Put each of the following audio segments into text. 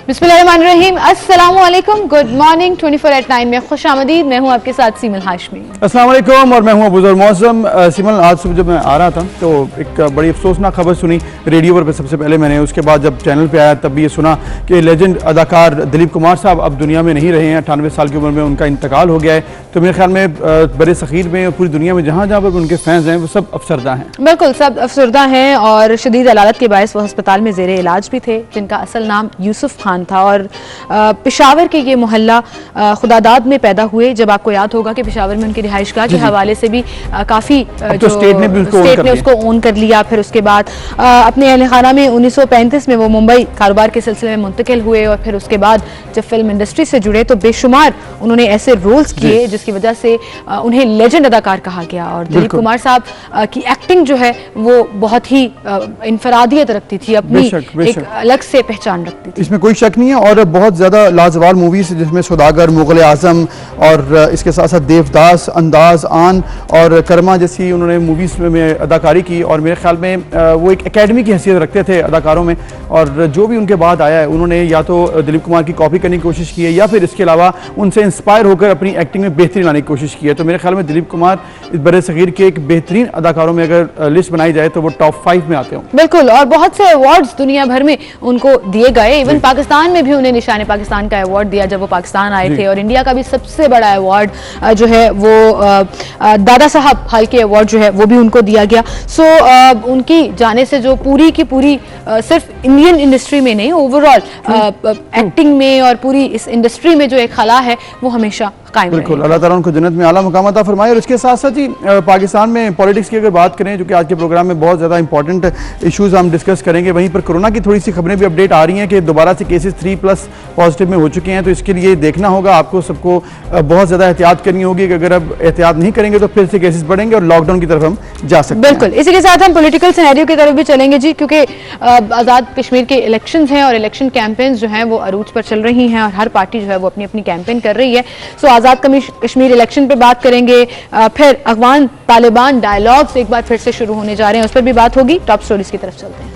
बिस्मिल्लाहिर्रहमानिर्रहीम, अस्सलामु अलैकुम, गुड मॉर्निंग। 24/9 में खुशामदीद। मैं हूँ आपके साथ सीमल हाशमी। अस्सलाम वालेकुम और मैं हूँ अबूजर मौसम। सीमल, आज सुबह जब मैं आ रहा था तो एक बड़ी अफसोसनाक खबर सुनी रेडियो पर सबसे पहले मैंने, उसके बाद जब चैनल पे आया तब भी ये सुना कि लेजेंड अदाकार दिलीप कुमार साहब अब दुनिया में नहीं रहे हैं। 98 साल की उम्र में उनका इंतकाल हो गया है। तो मेरे ख्याल में बड़े सखीर में और पूरी दुनिया में जहाँ जहाँ पर उनके फैंस हैं वो सब अफसरदा हैं। बिल्कुल, सब अफसरदा हैं और शदीद अलालत के बायस वो अस्पताल में ज़ेरे इलाज भी थे, जिनका असल नाम यूसुफ खान था और पेशावर के ये मोहल्ला खुदादाद में पैदा हुए। जब आपको याद होगा कि पेशावर में उनकी रिहाइशगाह के हवाले से भी काफ़ी जो स्टेट ने उसको ओन कर लिया। फिर उसके बाद अपने अहल खाना में 1935 में वो मुंबई कारोबार के सिलसिले में मुंतकिल हुए और फिर उसके बाद जब फिल्म इंडस्ट्री से जुड़े तो बेशुमार उन्होंने ऐसे रोल्स किए जिसकी वजह से उन्हें लेजेंड अदाकार कहा गया। और दिलीप कुमार साहब की एक्टिंग जो है वो बहुत ही इनफरादियत रखती थी, अपनी एक अलग से पहचान रखती थी, इसमें कोई शक नहीं है। और बहुत ज़्यादा लाजवाब मूवीज जिसमें सौदागर, मुगल आजम और इसके साथ साथ देवदास, अंदाज, आन और कर्मा जैसी उन्होंने मूवीज़ में अदाकारी की। और मेरे ख्याल में वो एक एकेडमी की हैसियत रखते थे अदाकारों में। और जो भी उनके बाद आया है उन्होंने या तो दिलीप कुमार की कॉपी करने की कोशिश की है या फिर इसके अलावा उनसे इंस्पायर होकर अपनी एक्टिंग में बेहतरीन लाने की कोशिश की है। तो मेरे ख्याल में दिलीप कुमार इस बड़े सगीर के एक बेहतरीन अदाकारों में अगर लिस्ट बनाई जाए तो वो टॉप 5 में आते हों। बिल्कुल, और बहुत से अवार्ड्स दुनिया भर में उनको दिए गए। इवन पाकिस्तान में भी उन्हें निशान पाकिस्तान का अवार्ड दिया जब वो पाकिस्तान आए थे। और इंडिया का भी सबसे बड़ा अवार्ड जो है वो दादा साहब फाल्के अवार्ड जो है वो भी उनको दिया गया। सो उनकी जाने से जो पूरी की पूरी सिर्फ इंडियन इंडस्ट्री में नहीं, ओवरऑल एक्टिंग में और पूरी इस इंडस्ट्री में जो एक खला है वो हमेशा कायम रहेगी। बिल्कुल, अल्लाह ताला उनको जन्नत में आला मुकाम अता फरमाए। और इसके साथ साथ ही पाकिस्तान में पॉलिटिक्स की अगर बात करें, जो कि आज के प्रोग्राम में बहुत ज़्यादा इंपॉर्टेंट इश्यूज हम डिस्कस करेंगे, वहीं पर कोरोना की थोड़ी सी खबरें भी अपडेट आ रही हैं कि दोबारा से केसेस 3+ पॉजिटिव में हो चुके हैं। तो इसके लिए देखना होगा, आपको सबको बहुत ज़्यादा एहतियात करनी होगी कि अगर अब एहतियात नहीं करेंगे तो फिर से केसेस बढ़ेंगे और लॉकडाउन की तरफ हम जा सकते हैं। बिल्कुल, इसी के साथ हम पॉलिटिकल सिनेरियो की तरफ भी चलेंगे जी, क्योंकि आज़ाद कश्मीर के इलेक्शंस हैं और इलेक्शन कैंपेन्स जो हैं वो अरूज पर चल रही हैं और हर पार्टी जो है वो अपनी अपनी कैंपेन कर रही है। सो आज़ाद कश्मीर इलेक्शन पे बात करेंगे, फिर अफगान तालिबान डायलॉग्स एक बार फिर से शुरू होने जा रहे हैं, उस पर भी बात होगी। टॉप स्टोरीज की तरफ चलते हैं।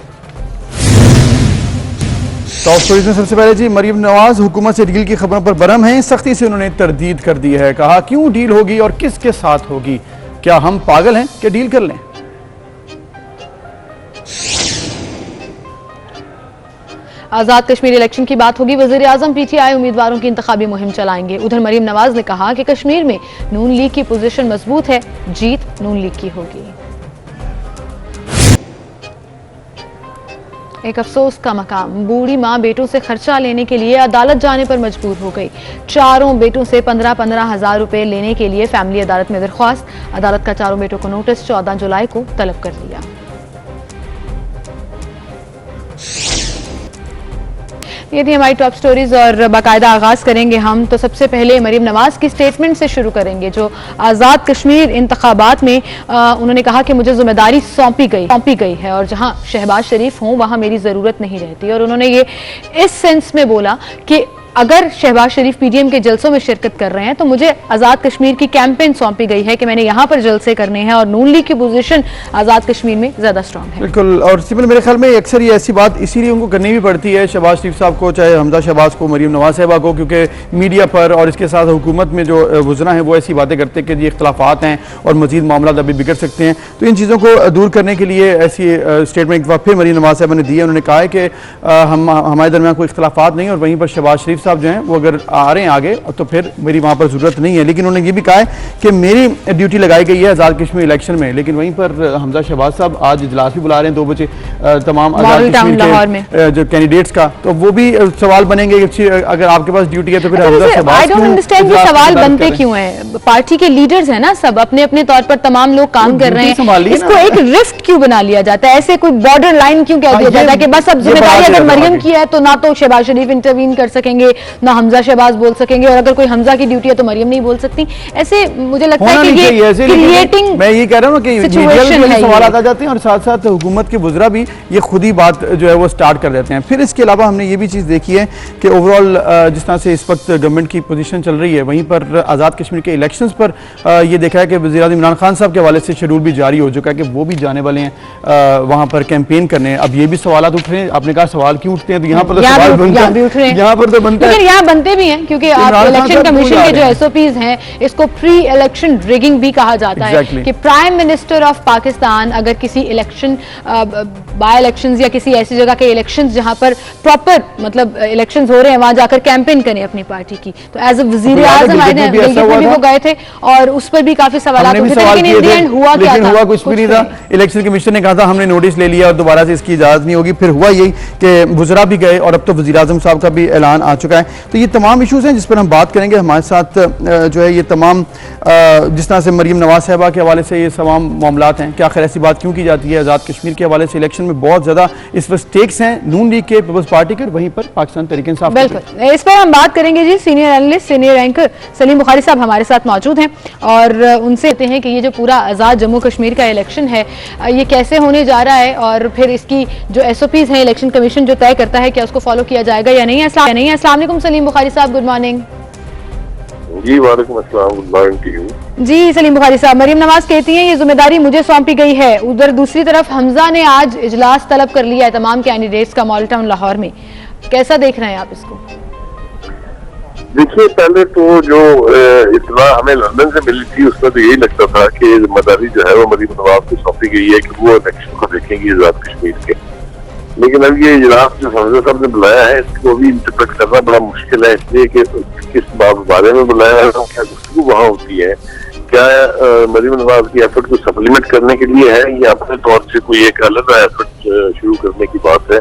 टॉप स्टोरीज में सबसे पहले जी, मरीम नवाज हुकूमत से डील की खबरों पर बरहम हैं। सख्ती से उन्होंने तरदीद कर दी है, कहा क्यों डील होगी और किसके साथ होगी, क्या हम पागल हैं कि डील कर लें। आज़ाद कश्मीर इलेक्शन की बात होगी। वज़ीर आज़म PTI उम्मीदवारों की इंतखाबी मुहिम चलाएंगे। उधर मरीम नवाज ने कहा कि कश्मीर में नून लीग की पोजीशन मजबूत है, जीत नून लीग की होगी। एक अफसोस का मकाम, बूढ़ी मां बेटों से खर्चा लेने के लिए अदालत जाने पर मजबूर हो गई। चारों बेटों से 15-15 हज़ार रुपए लेने के लिए फैमिली अदालत में दरख्वास्त। अदालत का चारों बेटों को नोटिस 14 जुलाई को तलब कर दिया। ये थी हमारी टॉप स्टोरीज और बाकायदा आगाज करेंगे हम। तो सबसे पहले मरीम नवाज की स्टेटमेंट से शुरू करेंगे, जो आज़ाद कश्मीर इंतखाबात में उन्होंने कहा कि मुझे जिम्मेदारी सौंपी गई है और जहां शहबाज शरीफ हों वहां मेरी ज़रूरत नहीं रहती। और उन्होंने ये इस सेंस में बोला कि अगर शहबाज शरीफ PDM के जलसों में शिरकत कर रहे हैं तो मुझे आज़ाद कश्मीर की कैंपेन सौंपी गई है कि मैंने यहाँ पर जलसे करने हैं और नून लीग की पोजीशन आज़ाद कश्मीर में ज़्यादा स्ट्रांग है। बिल्कुल, और सिमल मेरे ख्याल में अक्सर ये ऐसी बात इसीलिए उनको करनी भी पड़ती है, शहबाज शरीफ साहब को, चाहे हमजा शहबाज को, मरीम नवाज साहबा को, क्योंकि मीडिया पर और इसके साथ हुकूमत में जो वज़रा हैं वो ऐसी बातें करते हैं कि ये इख्तलाफात हैं और मजीद मामला अभी बिगड़ सकते हैं। तो इन चीज़ों को दूर करने के लिए ऐसी स्टेटमेंट एक बार फिर मरीम नवाज साहबा ने दी है। उन्होंने कहा है कि हमारे दरमियान कोई इख्तलाफात नहीं, और वहीं पर शहबाज शरीफ साहब जो हैं वो अगर आ रहे हैं आगे तो फिर मेरी वहां पर जरूरत नहीं है। लेकिन उन्होंने ये भी कहा है कि मेरी ड्यूटी लगाई गई है आज़ाद कश्मीर इलेक्शन में। लेकिन वहीं पर हमजा शहबाज साहब आज इजलास भी बुला रहे हैं 2 बजे तमाम आज़ाद कश्मीर के जो कैंडिडेट्स का, तो वो भी सवाल बनेंगे कि अगर आपके पास ड्यूटी है तो फिर Hamza Shahbaz, I don't understand ये सवाल बनते क्यों है। पार्टी के लीडर्स हैं ना, सब अपने अपने तौर पर तमाम लोग काम कर रहे हैं, इसको एक रिफ्ट क्यों बना लिया जाता है, ऐसे कोई बॉर्डर लाइन क्यों कह दिया जाता है कि बस अब जिम्मेदारी अगर मरियम की है तो ना तो शहबाज शरीफ इंटरवीन कर सकेंगे ना हमजा शहबाज बोल सकेंगे, और अगर कोई हमजा की ड्यूटी है तो मरियम नहीं बोल सकती। ऐसे मुझे लगता है कि ये क्रिएटिंग, मैं ये कह रहा हूँ कि मीडिया सवाल आ जाते हैं और साथ साथ हुकूमत के बुज़रा भी ये खुद ही बात जो है वो स्टार्ट कर देते हैं। फिर इसके अलावा हमने ये भी चीज़ देखी है कि ओवरऑल जिस तरह से इस वक्त गवर्नमेंट की पोजीशन चल रही है, वहीं पर आज़ाद कश्मीर के इलेक्शंस पर ये देखा है कि वज़ीर-ए-आज़म इमरान खान साहब के हवाले से शेड्यूल भी जारी हो चुका है कि वो भी जाने वाले हैं वहाँ पर कैंपेन करने। अब ये भी सवाल उठ रहे हैं, आपने कहा सवाल क्यों उठते हैं, तो यहाँ पर तो सवाल बनता है, यहाँ पर तो बनता है, लेकिन यहाँ बनते भी हैं क्योंकि आप इलेक्शन कमीशन के जो एसओपीज हैं इसको प्री इलेक्शन रिगिंग भी कहा जाता है कि प्राइम मिनिस्टर ऑफ पाकिस्तान अगर किसी इलेक्शन बाय इलेक्शंस या किसी ऐसी जगह के इलेक्शंस जहां पर प्रॉपर मतलब इलेक्शंस हो रहे हैं वहां जाकर कैंपेन करें अपनी पार्टी की, तो एज अ वजीर आजम आए भी वो गए थे और उस पर भी काफी सवाल उठे थे, लेकिन इन द एंड हुआ क्या था? हुआ कुछ भी नहीं था। इलेक्शन कमीशन ने कहा था हमने नोटिस ले लिया और दोबारा से इसकी इजाजत नहीं होगी। फिर हुआ यही कि वज़रा भी गए और अब तो वज़ीर आज़म साहब का भी ऐलान आ चुका है। तो ये तमाम इशूज हैं जिस पर हम बात करेंगे। हमारे साथ जो है ये तमाम जिस तरह से मरीम नवाज साहिबा के हवाले से ये तमाम मामलात हैं, क्या खैर ऐसी बात क्यों की जाती है? आज़ाद कश्मीर के हवाले से इलेक्शन में बहुत ज़्यादा इस वक्त स्टेक्स हैं नून लीग के, पीपल्स पार्टी के, वहीं पर पाकिस्तान तहरीक इंसाफ। बिल्कुल, इस पर हम बात करेंगे जी। Senior analyst, senior anchor Salim Bukhari साहब हमारे साथ मौजूद हैं और उनसे कहते हैं कि ये जो पूरा आज़ाद जम्मू कश्मीर का इलेक्शन है ये कैसे होने जा रहा है और फिर इसकी जो एसओपीज हैं इलेक्शन कमीशन जो तय करता है क्या उसको फॉलो किया जाएगा या नहीं? अस्सलाम वालेकुम सलीम बुखारी साहब, गुड मॉर्निंग। जी वालेकुम अस्सलाम, गुड मॉर्निंग टू यू। जी सलीम बुखारी साहब, मरीम नवाज कहती हैं ये जिम्मेदारी मुझे सौंपी गई है, उधर दूसरी तरफ हमजा ने आज इजलास तलब कर लिया है तमाम कैंडिडेट्स का मॉडल टाउन लाहौर में, कैसा देख रहे हैं आप इसको? देखिए, पहले तो जो इतना हमें लंदन से मिली थी उसमें तो यही लगता था कि जिम्मेदारी जो है वो मरीम नवाज को सौंपी गई है कि वो इलेक्शन को देखेंगी आज़ाद कश्मीर के। लेकिन अब ये इजलास जो हमजा साहब ने बुलाया है इसको भी इंटरप्रेट करना बड़ा मुश्किल है, इसलिए कि किस बारे में बुलाया है, क्या गुफ्तगू वहाँ होती है, क्या मरीम नवाज की एफर्ट को सप्लीमेंट करने के लिए है या अपने तौर से कोई एक अलग एफर्ट शुरू करने की बात है।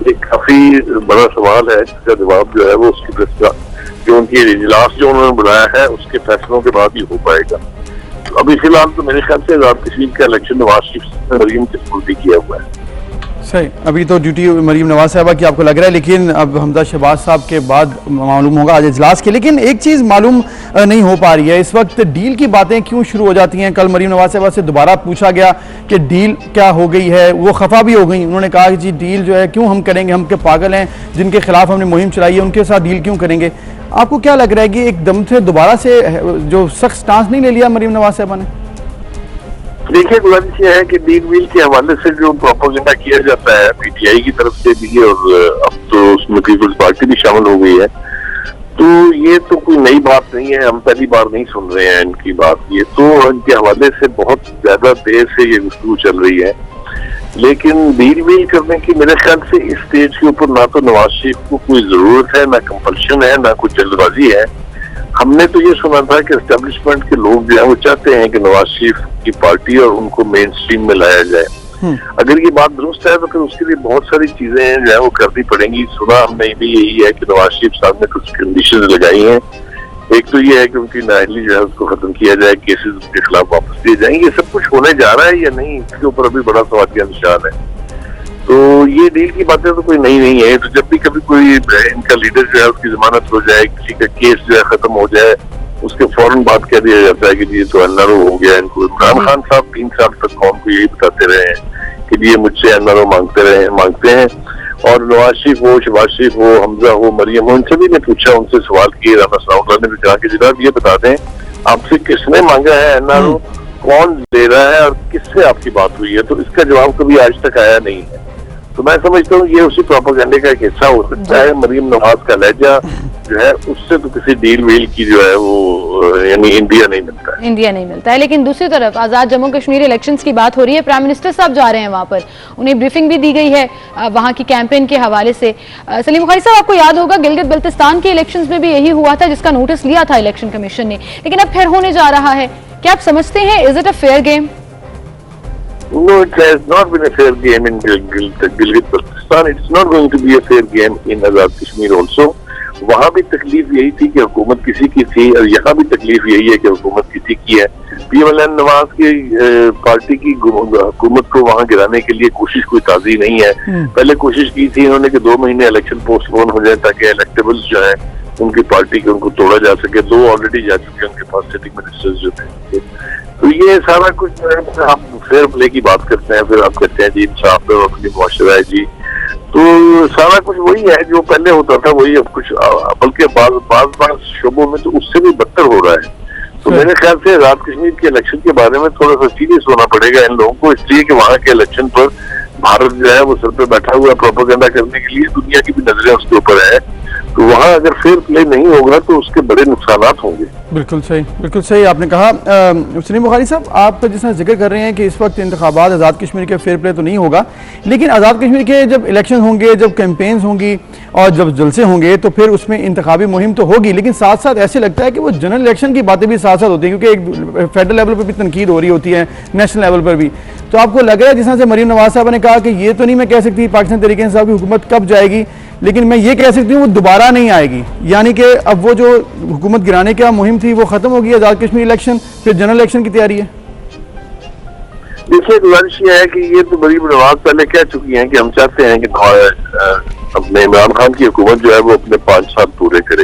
एक काफी बड़ा सवाल है जिसका जवाब जो है वो उसकी प्रेस का जो उनकी इजलास जो उन्होंने बुलाया है उसके फैसलों के बाद ही हो पाएगा। तो अभी फिलहाल तो मेरे ख्याल से आज़ाद कश्मीर का इलेक्शन नवाज शरीफ ने मरीम के सपुर्द किया हुआ है। सही, अभी तो ड्यूटी मरीम नवाज साहबा की आपको लग रहा है, लेकिन अब हमजा शहबाज साहब के बाद मालूम होगा आज इजलास के। लेकिन एक चीज़ मालूम नहीं हो पा रही है इस वक्त, डील की बातें क्यों शुरू हो जाती हैं? कल मरीम नवाज साहबा से दोबारा पूछा गया कि डील क्या हो गई है, वो खफा भी हो गई। उन्होंने कहा कि जी डील जो है क्यों हम करेंगे, हम के पागल हैं जिनके खिलाफ हमने मुहिम चलाई है उनके साथ डील क्यों करेंगे? आपको क्या लग रहा है कि एकदम से दोबारा से जो सख्त स्टांस नहीं ले लिया मरीम नवाज साहबा ने? देखिए, गुजारिश ये है कि डील वील के हवाले से जो प्रोपोगेंडा किया जाता है पीटीआई की तरफ से भी और अब तो उसमें पीपल्स पार्टी भी शामिल हो गई है, तो ये तो कोई नई बात नहीं है, हम पहली बार नहीं सुन रहे हैं इनकी बात। ये तो इनके हवाले से बहुत ज्यादा देर से ये गुफ्तगू चल रही है, लेकिन डील वील करने की मेरे ख्याल से इस स्टेज के ऊपर ना तो नवाज शरीफ को कोई जरूरत है, ना कंपल्शन है, ना कोई जल्दबाजी है। हमने तो ये सुना था कि एस्टेब्लिशमेंट के लोग जो है वो चाहते हैं कि नवाज शरीफ की पार्टी और उनको मेन स्ट्रीम में लाया जाए। अगर ये बात दुरुस्त है तो फिर उसके लिए बहुत सारी चीजें जो है वो करनी पड़ेंगी। सुना हमने भी यही है कि नवाज शरीफ साहब ने कुछ कंडीशन लगाई हैं। एक तो ये है कि उनकी नाअहली जो है उसको खत्म किया जाए, केसेस उनके खिलाफ वापस दिए जाएंगे। ये सब कुछ होने जा रहा है या नहीं, इसके ऊपर अभी बड़ा सवाल का निशान है। तो ये डील की बातें तो कोई नई नहीं है। तो जब भी कभी कोई इनका लीडर जो है उसकी जमानत हो जाए, किसी का केस जो है खत्म हो जाए, उसके फौरन बात कह दिया जाता है कि ये तो एनआरओ हो गया इनको। इमरान खान साहब 3 साल तक कौम को यही बताते रहे हैं कि ये मुझसे एनआरओ मांगते हैं। और नवाज शरीफ हो, शहबाज शरीफ हो, हमजा हो, मरियम हो, इन सभी ने पूछा, उनसे सवाल किए। राना सनाउल्लाह ने भी कहा कि जनाब ये बता दें आपसे किसने मांगा है एनआरओ, कौन ले रहा है और किससे आपकी बात हुई है। तो इसका जवाब कभी आज तक आया नहीं है। तो मैं समझता हूँ ये उसी प्रोपेगेंडे का एक हिस्सा हो सकता है। मरीम नवाज का लहजा जो है उससे तो किसी डील वील की जो है वो यानी इंडिया नहीं मिलता है। लेकिन दूसरी तरफ आज़ाद जम्मू कश्मीर इलेक्शंस की बात हो रही है, प्राइम मिनिस्टर साहब जा रहे हैं वहां पर, उन्हें ब्रीफिंग भी दी गई है वहां की कैंपेन के हवाले से। सलीम बुखारी साहब, आपको याद होगा गिलगित बल्तिस्तान के इलेक्शंस में भी यही हुआ था जिसका नोटिस लिया था इलेक्शन कमीशन ने, लेकिन अब फिर होने जा रहा है। क्या आप समझते हैं is it a fair game? No, it has not been a fair game in Gilgit-Baltistan. It's not going to be a fair game in Azad Kashmir also. वहाँ भी तकलीफ यही थी कि हुकूमत किसी की थी और यहाँ भी तकलीफ यही है कि हुकूमत किसी की है। पीएमएल नवाज की पार्टी की हुकूमत को वहाँ गिराने के लिए कोशिश कोई ताज़ी नहीं है। पहले कोशिश की थी इन्होंने कि 2 महीने इलेक्शन पोस्टपोन हो जाए ताकि इलेक्टेबल्स जो है उनकी पार्टी के उनको तोड़ा जा सके। 2 ऑलरेडी जा चुके हैं उनके पास सिटिंग मिनिस्टर्स जो थे। तो ये सारा कुछ जो है आप फेयर प्ले की बात करते हैं, फिर आप कहते हैं जी इंसाफ है अपनी मुआशरा है जी, तो सारा कुछ वही है जो पहले होता था वही अब कुछ, बल्कि बाज शोबों में तो उससे भी बदतर हो रहा है। तो मेरे ख्याल से आजाद कश्मीर के इलेक्शन के बारे में थोड़ा सा सीरियस होना पड़ेगा इन लोगों को, इसलिए कि वहाँ के इलेक्शन पर भारत जो है वो सर पे बैठा हुआ प्रोपेगेंडा करने के लिए दुनिया की भी नजरें उसके ऊपर है। तो वहाँ अगर फेयर प्ले नहीं होगा तो उसके बड़े नुकसानात होंगे। बिल्कुल सही आपने कहा। सलीम बुखारी साहब, आप जिस तरह जिक्र कर रहे हैं कि इस वक्त इंतखाबात आज़ाद कश्मीर के फेयर प्ले तो नहीं होगा, लेकिन आज़ाद कश्मीर के जब इलेक्शन होंगे, जब कैंपेन्स होंगी और जब जलसे होंगे तो फिर उसमें इंतखाबी मुहिम तो होगी, लेकिन साथ साथ ऐसे लगता है कि वो जनरल इलेक्शन की बातें भी साथ साथ होती हैं, क्योंकि एक फेडरल लेवल पर भी तनकीद हो रही होती है, नेशनल लेवल पर भी। तो आपको लग रहा है जिस तरह से मरीम नवाज साहब ने कहा कि ये तो नहीं मैं कह सकती पाकिस्तान तहरीक इंसाफ की हुकूमत कब जाएगी, लेकिन मैं ये कह सकती हूँ वो दोबारा नहीं आएगी, यानी कि अब वो जो हुकूमत गिराने का मुहिम थी वो खत्म होगी, आज़ाद कश्मीर इलेक्शन, फिर जनरल इलेक्शन की तैयारी है? देखिए, गुजारिश ये है कि ये तो मरीम नवाज पहले कह चुकी हैं कि हम चाहते हैं कि अपने इमरान खान की हुकूमत जो है वो अपने 5 साल पूरे करे।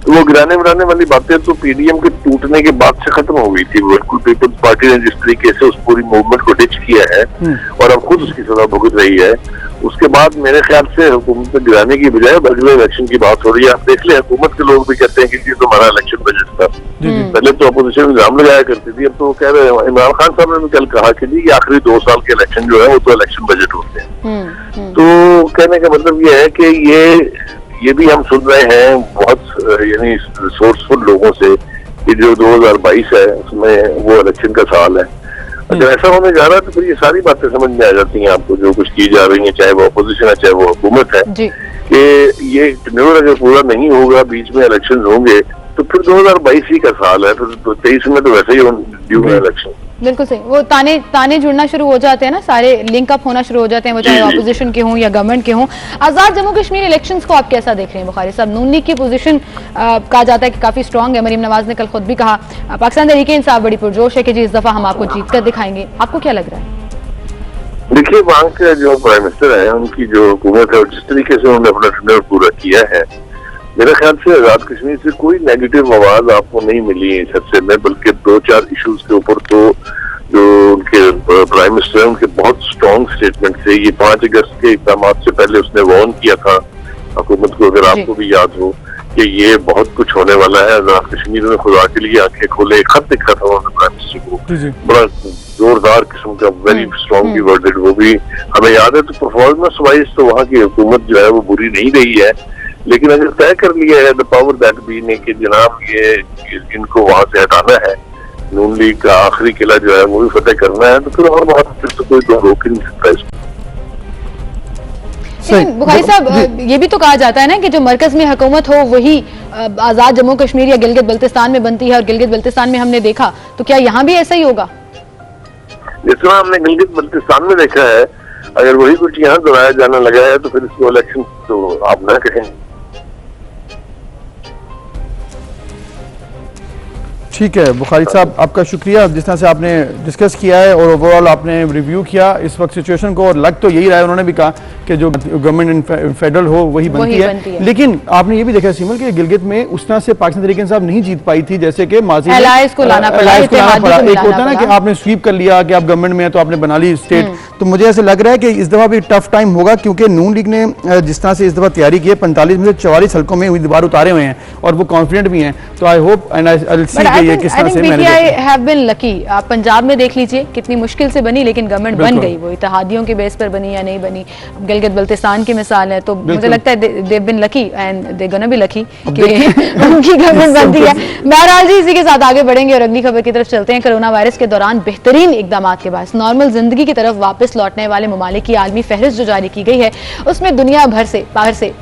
तो वो गिराने बनाने वाली बातें तो पीडीएम के टूटने के बाद से खत्म हो गई थी। बिल्कुल पीपल्स पार्टी ने जिस तरीके से उस पूरी मूवमेंट को डिच किया है और अब खुद उसकी सजा भुगत रही है, उसके बाद मेरे ख्याल से हुकूमत में गिराने की बजाय बदले इलेक्शन की बात हो रही है। आप देख ले, हुकूमत के लोग भी कहते हैं कि ये तो हमारा इलेक्शन बजट था। पहले तो अपोजिशन इल्जाम लगाया करती थी, अब तो वो कह रहे हैं, इमरान खान साहब ने भी कल कहा कि जी आखिरी 2 साल के इलेक्शन जो है वो तो इलेक्शन बजट होते हैं। तो कहने का मतलब ये है कि ये भी हम सुन रहे हैं बहुत यानी रिसोर्सफुल लोगों से कि जो 2022 है उसमें वो इलेक्शन का साल है। अगर ऐसा होने जा रहा है तो फिर ये सारी बातें समझ में आ जाती हैं आपको जो कुछ की जा रही है, चाहे वो अपोजिशन है चाहे वो हुकूमत है, कि ये टेन्योर अगर पूरा नहीं होगा, बीच में इलेक्शन होंगे तो फिर 2022 ही का साल है, फिर 23 में तो वैसे ही ड्यू है इलेक्शन। बिल्कुल सही, वो ताने जुड़ना शुरू हो जाते हैं ना, सारे लिंक अप होना शुरू हो जाते हैं, वो चाहे ऑपोजिशन के हों या गवर्नमेंट के हों। आज़ाद जम्मू कश्मीर इलेक्शंस को आप कैसा देख रहे हैं बुखारी साहब? नून लीग की पोजीशन कहा जाता है कि काफी स्ट्रांग है, मरीम नवाज ने कल खुद भी कहा पाकिस्तान तहरीक इंसाफ बड़ी पुरजोश है कि जी इस दफा हम आपको जीत कर दिखाएंगे। आपको क्या लग रहा है? देखिए, वहाँ के जो प्राइम मिनिस्टर है उनकी जो हुकूमत है और जिस तरीके से उन्होंने अपना टेन्योर पूरा किया है, मेरे ख्याल से आजाद कश्मीर से कोई नेगेटिव आवाज आपको नहीं मिली है सबसे में, बल्कि 2-4 इश्यूज के ऊपर तो जो उनके प्राइम मिनिस्टर है उनके बहुत स्ट्रॉन्ग स्टेटमेंट थे। ये 5 अगस्त के इक़दाम से पहले उसने वार्न किया था हुकूमत को, अगर आपको भी याद हो, कि ये बहुत कुछ होने वाला है आजाद कश्मीर में, खुदा के लिए आंखें खोले। एक खत लिखा था उन्होंने प्राइम मिनिस्टर को, बड़ा जोरदार किस्म का, वेरी स्ट्रॉन्गली वर्डेड, वो भी हमें याद है। तो परफॉर्मेंस वाइज तो वहाँ की हुकूमत जो है वो बुरी नहीं रही है, लेकिन अगर तय कर लिया है द पावर दैट बी ने कि जनाब ये इनको वहां से हटाना है, नून लीग का आखिरी किला जो है वो भी फतेह करना है, तो फिर और बहुत फिर तो कोई तो रोक ही नहीं सकता इसको। लेकिन बुखारी साहब, ये भी तो कहा जाता है ना कि जो मरकज में हुकूमत हो वही आजाद जम्मू कश्मीर या गिलगित बल्तिस्तान में बनती है, और गिलगित बल्तिस्तान में हमने देखा, तो क्या यहाँ भी ऐसा ही होगा? जिस तरह हमने गिलगित बल्तिस्तान में देखा है, अगर वही कुछ यहाँ दोहराया जाने लगा है तो फिर इसको इलेक्शन तो आप ना कहें। ठीक है बुखारी साहब, आपका शुक्रिया जिस तरह से आपने डिस्कस किया है और ओवरऑल आपने रिव्यू किया इस वक्त सिचुएशन को, और लग तो यही रहा है, उन्होंने भी कहा कि जो गवर्नमेंट फेडरल हो वही बनती है। लेकिन आपने ये भी देखा सिमल कि गिलगित में उस तरह से पाकिस्तान तहरीक इंसाफ नहीं जीत पाई थी जैसे कि माजी में एलायंस को लाना पड़ा। एक होता है ना कि आपने स्वीप कर लिया कि आप गवर्नमेंट में है तो आपने बना ली स्टेट। तो मुझे ऐसे लग रहा है कि इस दफा भी टफ टाइम होगा, क्योंकि नून लीग ने जिस तरह से इस दफा तैयारी की है, 45 में से 44 हल्कों में उम्मीदवार उतारे हुए हैं और वो कॉन्फिडेंट भी हैं। तो I hope and I will see कि ये किस तरह से मैनेज हैव बीन लकी। आप पंजाब में देख लीजिए कितनी मुश्किल से बनी, लेकिन गवर्नमेंट बन गई, वो इत्तेहादियों के बेस पर बनी या नहीं बनी। गिलगित बल्तिस्तान की मिसाल है, तो मुझे लगता है they been lucky and they gonna be lucky कि उनकी गवर्नमेंट बनती है। बहरहाल जी, इसी के साथ आगे बढ़ेंगे और अगली खबर की तरफ चलते हैं। कोरोना वायरस के दौरान बेहतरीन इकदाम के बाद नॉर्मल जिंदगी की तरफ वापस लौटने वाले ममालिक की आलमी फहरिस्त जो जारी की गई है, उसमें दुनिया भर से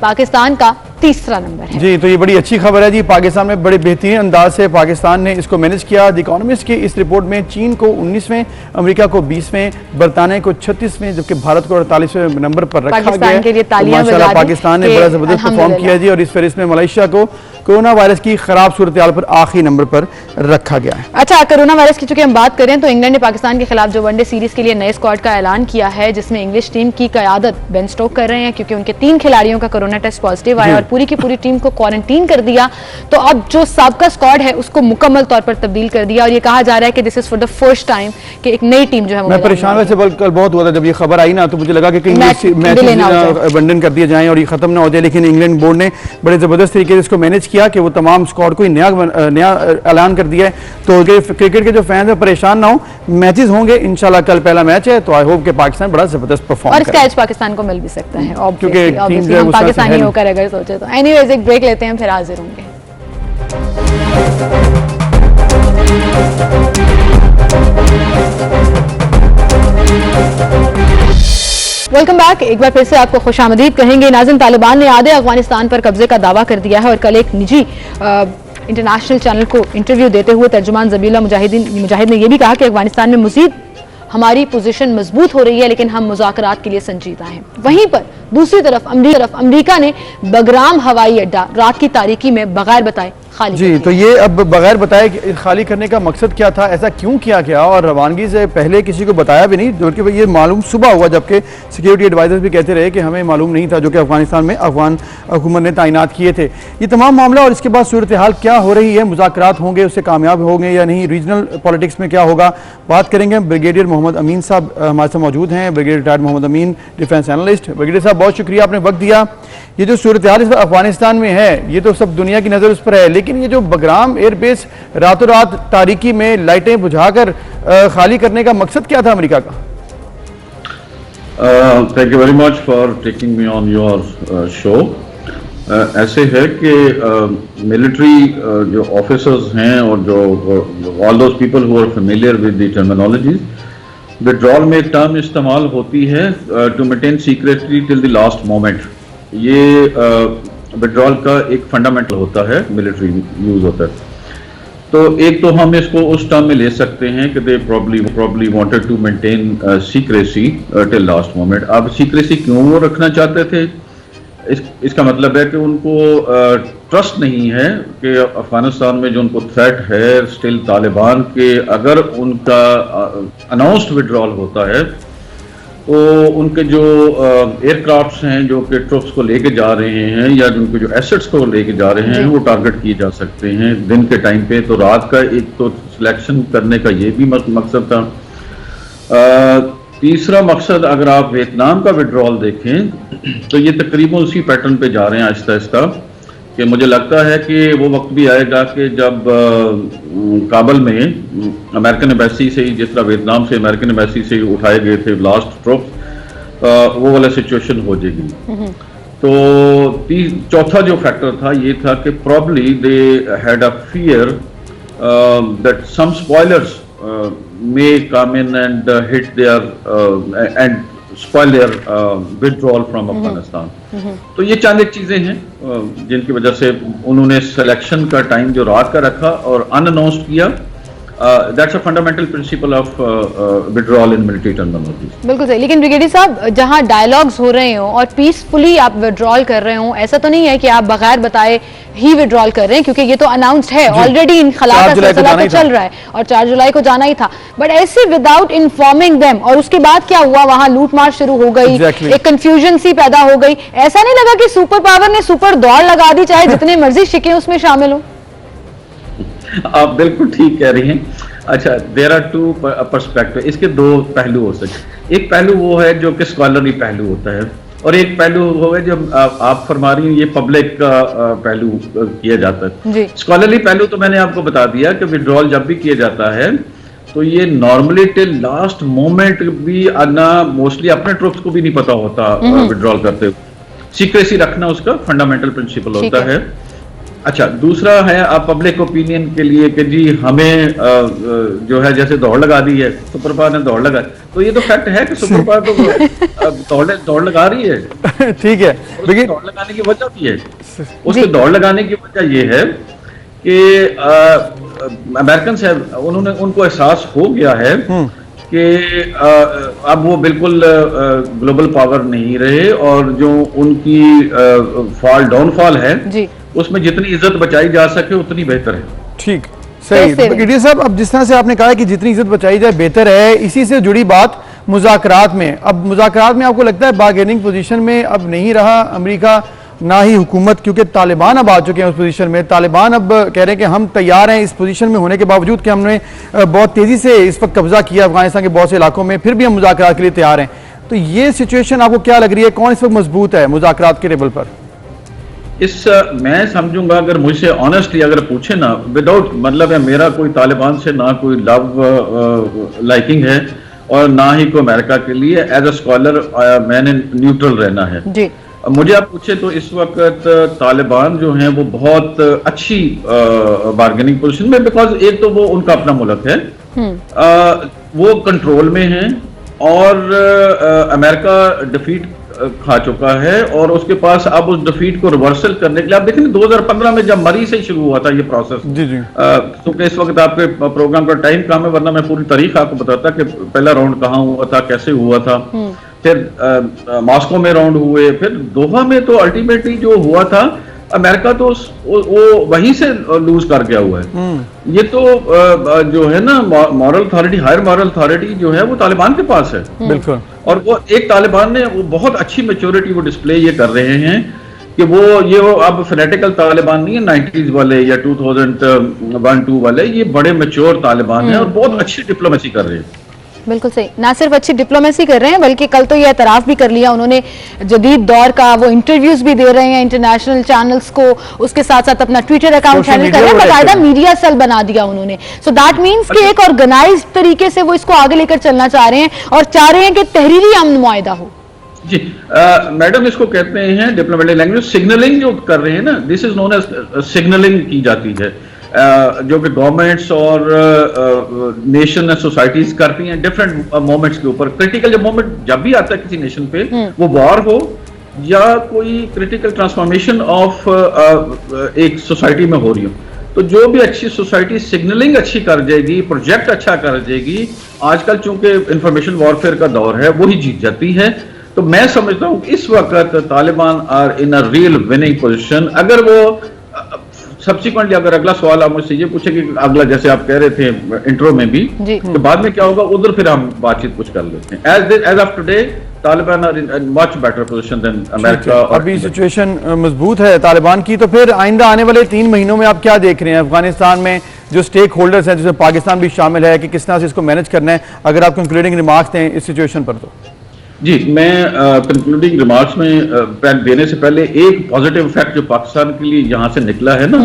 पाकिस्तान का 3रा नंबर है। जी, तो ये बड़ी अच्छी खबर है जी। पाकिस्तान में बड़े बेहतरीन अंदाज से पाकिस्तान ने इसको मैनेज किया। द इकोनॉमिस्ट की इस रिपोर्ट में चीन को 19वें, अमेरिका को 20वें, बरतानिया को 36वें, जबकि भारत को 48वें नंबर पर रखा गया। के लिए तालियां माशाल्लाह पाकिस्तान ने बड़ा जबरदस्त परफॉर्म किया जी। और इस फहरिस्त में मलेशिया को कोरोना वायरस की खराब सूरत हाल पर आखिरी नंबर पर रखा गया है। अच्छा, कोरोना वायरस की चूंकि हम बात करें तो इंग्लैंड ने पाकिस्तान के खिलाफ जो वनडे सीरीज के लिए नए स्क्वाड का ऐलान किया है, जिसमें इंग्लिश टीम की क़यादत बेन स्टोक कर रहे हैं, क्योंकि उनके 3 खिलाड़ियों का कोरोना टेस्ट पॉजिटिव आया और पूरी की पूरी टीम को क्वारंटीन कर दिया। तो अब जो साबका स्क्वाड है उसको मुकम्मल तौर पर तब्दील कर दिया, और ये कहा जा रहा है कि this is for the first time कि एक नई टीम जो है। मैं परेशान वैसे कल बहुत हुआ था जब ये खबर आई ना, तो मुझे लगा कि मैच अबंडन कर दिए जाएं और ये खत्म ना हो जाए, लेकिन इंग्लैंड बोर्ड ने बड़े जबरदस्त तरीके से इसको मैनेज किया कि वो तमाम स्क्वाड को नया ऐलान कर दिया है। तो क्रिकेट के जो फैंस हैं परेशान ना हो, मैचेस होंगे इंशाल्लाह। कल पहला मैच है तो आई होप कि पाकिस्तान बड़ा जबरदस्त परफॉर्म और इसका एज पाकिस्तान को मिल भी सकता है, क्योंकि हम पाकिस्तानी होकर अगर सोचे तो। एनीवेज, एक ब्रेक लेते हैं, फिर हाजिर होंगे। Welcome back. एक बार फिर से आपको खुशामदीद कहेंगे। नाज़िम, तालिबान ने आधे अफगानिस्तान पर कब्जे का दावा कर दिया है और कल एक निजी इंटरनेशनल चैनल को इंटरव्यू देते हुए तर्जुमान ज़बीहुल्लाह मुजाहिद ने यह भी कहा कि अफगानिस्तान में मज़ीद हमारी पोजीशन मजबूत हो रही है, लेकिन हम मुज़ाकरात के लिए संजीदा हैं। वहीं पर दूसरी तरफ अमेरिका ने बगराम हवाई अड्डा रात की तारीकी में बगैर बताए खाली जी। तो ये अब बगैर बताए खाली करने का मकसद क्या था, ऐसा क्यों किया गया, और रवानगी से पहले किसी को बताया भी नहीं, बल्कि ये मालूम सुबह हुआ, जबकि सिक्योरिटी एडवाइजर्स भी कहते रहे कि हमें मालूम नहीं था, जो कि अफगानिस्तान में अफगान हुकूमत ने तैनात किए थे। ये तमाम मामला और इसके बाद सूरत हाल क्या हो रही है, मुज़ाकरात होंगे, उससे कामयाब होंगे या नहीं, रीजनल पॉलिटिक्स में क्या होगा, बात करेंगे। ब्रिगेडियर मोहम्मद अमीन साहब हमारे साथ मौजूद हैं, ब्रिगेडियर रिटायर्ड मोहम्मद अमीन, डिफेंस एनालिस्ट। ब्रिगेडियर साहब, बहुत शुक्रिया, आपने वक्त दिया। ये जो सूरत हाल अफगानिस्तान में है, ये तो सब दुनिया की नज़र उस पर है, लेकिन ये जो बगराम एयरबेस रातों रात तारीकी में लाइटें बुझाकर खाली करने का मकसद क्या था अमेरिका का? Thank you very much for taking me on your show. ऐसे है कि मिलिट्री जो ऑफिसर्स हैं और जो all those people who are familiar with the terminologies, withdrawal में एक टर्म इस्तेमाल होती है to maintain secretly till the last moment. ये विड्रॉल का एक फंडामेंटल होता है, मिलिट्री यूज होता है। तो एक तो हम इसको उस टर्म में ले सकते हैं कि they probably wanted to maintain secrecy till last moment. अब सीक्रेसी क्यों वो रखना चाहते थे, इसका मतलब है कि उनको ट्रस्ट नहीं है कि अफगानिस्तान में जो उनको थ्रेट है स्टिल तालिबान के, अगर उनका अनाउंस्ड विड्रॉल होता है तो उनके जो एयरक्राफ्ट्स हैं जो कि ट्रुप्स को लेके जा रहे हैं या उनके जो एसेट्स को लेके जा रहे हैं वो टारगेट किए जा सकते हैं दिन के टाइम पे। तो रात का एक तो सिलेक्शन करने का ये भी मकसद था। तीसरा मकसद, अगर आप वियतनाम का विड्रॉल देखें तो ये तकरीबन उसी पैटर्न पे जा रहे हैं आहिस्ता आहिस्ता, कि मुझे लगता है कि वो वक्त भी आएगा कि जब काबल में अमेरिकन एम्बेसी से ही, जिस तरह वियतनाम से अमेरिकन एम्बेसी से उठाए गए थे लास्ट ट्रुप, वो वाला सिचुएशन हो जाएगी। तो चौथा जो फैक्टर था ये था कि probably they had a fear that some spoilers may come in and hit their and spoil their withdrawal from Afghanistan. तो ये चंद एक चीजें हैं जिनकी वजह से उन्होंने सिलेक्शन का टाइम जो रात का रखा और अनअनाउंस्ड किया। That's a fundamental principle of withdrawal in military terminology. बिल्कुल सही। लेकिन ब्रिगेडियर साहब, जहां डायलॉग्स हो रहे हो और पीसफुली आप विड्रॉल कर रहे हो, ऐसा तो नहीं है कि आप बगैर बताए ही विड्रॉल कर रहे हैं, क्योंकि ये तो अनाउंस्ड है ऑलरेडी, इन खला का सिलसिला तो चल रहा है और 4 जुलाई को जाना ही था। बट ऐसे विदाउट इन्फॉर्मिंग देम, और उसके बाद क्या हुआ, वहां लूटमार शुरू हो गई, एक कंफ्यूजन सी पैदा हो गई। ऐसा नहीं लगा कि सुपर पावर ने सुपर दौड़ लगा दी, चाहे जितने मर्जी शिकें उसमें शामिल हो? आप बिल्कुल ठीक कह रही हैं। अच्छा, देयर आर टू पर्सपेक्टिव, इसके 2 पहलू हो सकते। एक पहलू वो है जो कि स्कॉलरली पहलू होता है, और एक पहलू वो है जो आप फरमा रही हैं ये पब्लिक का पहलू किया जाता है। स्कॉलरली पहलू तो मैंने आपको बता दिया कि विड्रॉल जब भी किया जाता है तो ये नॉर्मली टिल लास्ट मोमेंट भी आना, मोस्टली अपने ट्रुप्स को भी नहीं पता होता विड्रॉल करते हुए। सीक्रेसी रखना उसका फंडामेंटल प्रिंसिपल होता है। अच्छा, दूसरा है आप पब्लिक ओपिनियन के लिए कि जी हमें जो है जैसे दौड़ लगा दी है, सुपर पावर ने दौड़ लगा, तो ये तो फैक्ट है कि सुपर पावर तो दौड़ लगा रही है। ठीक है, लेकिन दौड़ लगाने की वजह भी है, उसके दौड़ लगाने की वजह ये है कि अमेरिकन है, उनको एहसास हो गया है कि अब वो बिल्कुल ग्लोबल पावर नहीं रहे और जो उनकी डाउनफॉल है जी उसमें जितनी इज्जत बचाई जा सके उतनी बेहतर है। ठीक, सही। इडिया साहब, अब जिस तरह से आपने कहा कि जितनी इज्जत बचाई जाए बेहतर है, इसी से जुड़ी बात मुज़ाकरात में। अब मुज़ाकरात में आपको लगता है बार्गेनिंग पोजीशन में अब नहीं रहा अमेरिका, ना ही हुकूमत, क्योंकि तालिबान अब आ चुके हैं उस पोजीशन में। तालिबान अब कह रहे हैं कि हम तैयार हैं इस पोजीशन में होने के बावजूद कि हमने बहुत तेज़ी से इस वक्त कब्जा किया अफगानिस्तान के बहुत से इलाकों में, फिर भी हम मुज़ाकरात के लिए तैयार हैं। तो ये सिचुएशन आपको क्या लग रही है, कौन इस वक्त मजबूत है मुज़ाकरात के टेबल पर? मैं समझूंगा, अगर मुझसे ऑनेस्टली अगर पूछे ना, विदाउट मतलब है मेरा कोई तालिबान से ना कोई लव लाइकिंग है और ना ही कोई अमेरिका के लिए, एज अ स्कॉलर मैंने न्यूट्रल रहना है जी। मुझे आप पूछे तो इस वक्त तालिबान जो हैं वो बहुत अच्छी बार्गेनिंग पोजीशन में, बिकॉज एक तो वो उनका अपना मुल्क है, वो कंट्रोल में है और अमेरिका डिफीट खा चुका है और उसके पास अब उस डिफीट को रिवर्सल करने के लिए, आप देखें 2015 में जब मरी से ही शुरू हुआ था ये प्रोसेस जी जी। क्योंकि इस वक्त आपके प्रोग्राम का टाइम कम है, वरना मैं पूरी तारीख आपको बताता कि पहला राउंड कहाँ हुआ था, कैसे हुआ था, फिर मॉस्को में राउंड हुए, फिर दोहा में तो अल्टीमेटली जो हुआ था अमेरिका तो वो वहीं से लूज कर गया हुआ है। ये तो जो है ना moral authority, higher moral authority जो है वो तालिबान के पास है बिल्कुल। और वो एक तालिबान ने वो बहुत अच्छी मैच्योरिटी वो डिस्प्ले ये कर रहे हैं कि वो अब फेनेटिकल तालिबान नहीं है 90s वाले या 2001-2 वाले, ये बड़े मैच्योर तालिबान है और बहुत अच्छी डिप्लोमेसी कर रहे हैं। बिल्कुल सही, ना सिर्फ अच्छी डिप्लोमेसी कर रहे हैं बल्कि कल तो ये एतराफ भी कर लिया उन्होंने, जदीद दौर का वो इंटरव्यूज भी दे रहे हैं इंटरनेशनल चैनल्स को, उसके साथ साथ अपना ट्विटर अकाउंट हैंडल कर रहे हैं, बाकायदा मीडिया सेल बना दिया उन्होंने। सो दैट मीन्स कि एक ऑर्गेनाइज्ड तरीके से वो इसको आगे लेकर चलना चाह रहे हैं और चाह रहे हैं कि तहरीरी अमन मुआहिदा हो। जी मैडम, इसको कहते हैं डिप्लोमेटिक लैंग्वेज सिग्नलिंग जो कर रहे हैं ना, this is known as signalling की जाती है, जो कि गवर्नमेंट्स और नेशन एंड सोसाइटीज करती हैं डिफरेंट मोमेंट्स के ऊपर। क्रिटिकल जब मोमेंट जब भी आता है किसी नेशन पे, वो वॉर हो या कोई क्रिटिकल ट्रांसफॉर्मेशन ऑफ एक सोसाइटी में हो रही हो, तो जो भी अच्छी सोसाइटी सिग्नलिंग अच्छी कर जाएगी, प्रोजेक्ट अच्छा कर जाएगी, आजकल चूंकि इंफॉर्मेशन वॉरफेयर का दौर है, वही जीत जाती है। तो मैं समझता हूँ इस वक्त Taliban are in a real winning position. अगर वो सब्सिक्वेंटली, अगर अगला सवाल आप मुझसे ये पूछे कि अगला, जैसे आप कह रहे थे इंट्रो में भी, तो बाद में क्या होगा उधर फिर हम बातचीत कुछ कर लेते हैं। As of today Taliban are in much better position than America. अभी सिचुएशन मजबूत है तालिबान की, तो फिर आइंदा आने वाले 3 महीनों में आप क्या देख रहे हैं अफगानिस्तान में जो स्टेक होल्डर्स हैं, जिसमें पाकिस्तान भी शामिल है, कि किस तरह से इसको मैनेज करना है? अगर आप कंक्लूडिंग रिमार्क्स दें इस सिचुएशन पर। तो जी, मैं कंक्लूडिंग रिमार्क्स में देने से पहले एक पॉजिटिव इफेक्ट जो पाकिस्तान के लिए यहाँ से निकला है ना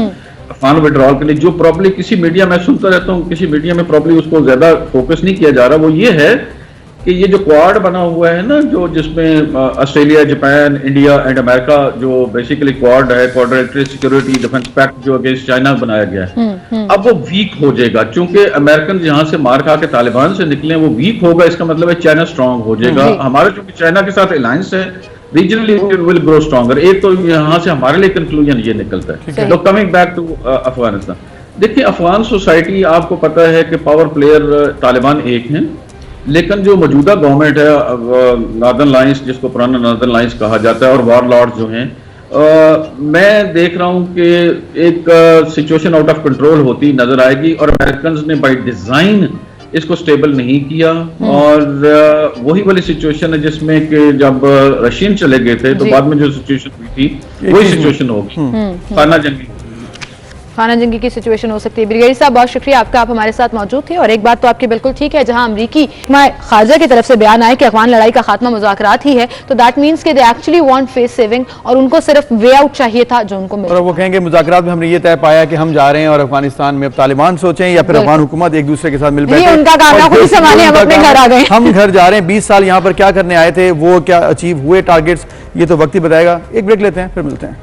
अफगान विड्रॉल के लिए, जो प्रॉब्ली किसी मीडिया में सुनता रहता हूँ, किसी मीडिया में प्रॉब्ली उसको ज्यादा फोकस नहीं किया जा रहा, वो ये है कि ये जो क्वाड बना हुआ है ना, जो जिसमें Australia, Japan, India and America, जो बेसिकली क्वाड है, क्वाड्रिलेटरल सिक्योरिटी डिफेंस पैक्ट जो अगेंस्ट चाइना बनाया गया है, अब वो वीक हो जाएगा। चूंकि अमेरिकन यहाँ से मार खा के तालिबान से निकले, वो वीक होगा, इसका मतलब है चाइना स्ट्रांग हो जाएगा। हमारा चूंकि चाइना के साथ अलायंस है, रीजनली विल ग्रो स्ट्रॉन्गर। एक तो यहाँ से हमारे लिए कंक्लूजन ये निकलता है। तो कमिंग बैक टू अफगानिस्तान, देखिए अफगान सोसाइटी, आपको पता है कि पावर प्लेयर तालिबान एक हैं, लेकिन जो मौजूदा गवर्नमेंट है नॉर्दर्न लाइंस, जिसको पुराना नॉर्दर्न लाइंस कहा जाता है, और वारलॉर्ड जो हैं, मैं देख रहा हूं कि एक सिचुएशन आउट ऑफ कंट्रोल होती नजर आएगी और अमेरिकन ने बाय डिजाइन इसको स्टेबल नहीं किया। और वही वाली सिचुएशन है जिसमें कि जब रशियन चले गए थे तो बाद में जो सिचुएशन हुई थी वही सिचुएशन होगी, खाना जंगी की सिचुएशन हो सकती है। ब्रिगेडियर साहब बहुत शुक्रिया आपका, आप हमारे साथ मौजूद थे। और एक बात तो आपकी बिल्कुल ठीक है, जहां अमरीकी खारजा की तरफ से बयान आए कि अफगान लड़ाई का खात्मा मुज़ाकरात ही है, तो दैट मींस कि they actually want face saving और उनको सिर्फ वे आउट चाहिए था जो उनको मिला। और वो कहेंगे मुज़ाकरात में हमने ये तय पाया कि हम जा रहे हैं और अफगानिस्तान में अब तालिबान सोचें या फिर अफगान हुकूमत एक दूसरे के साथ मिल बैठे, उनका काम खुद ही संभालें, हम अपने घर आ गए, हम घर जा रहे हैं। 20 साल यहाँ पर क्या करने आए थे, वो क्या अचीव हुए टारगेट्स, ये तो वक्त ही बताएगा। एक ब्रेक लेते हैं, फिर मिलते हैं।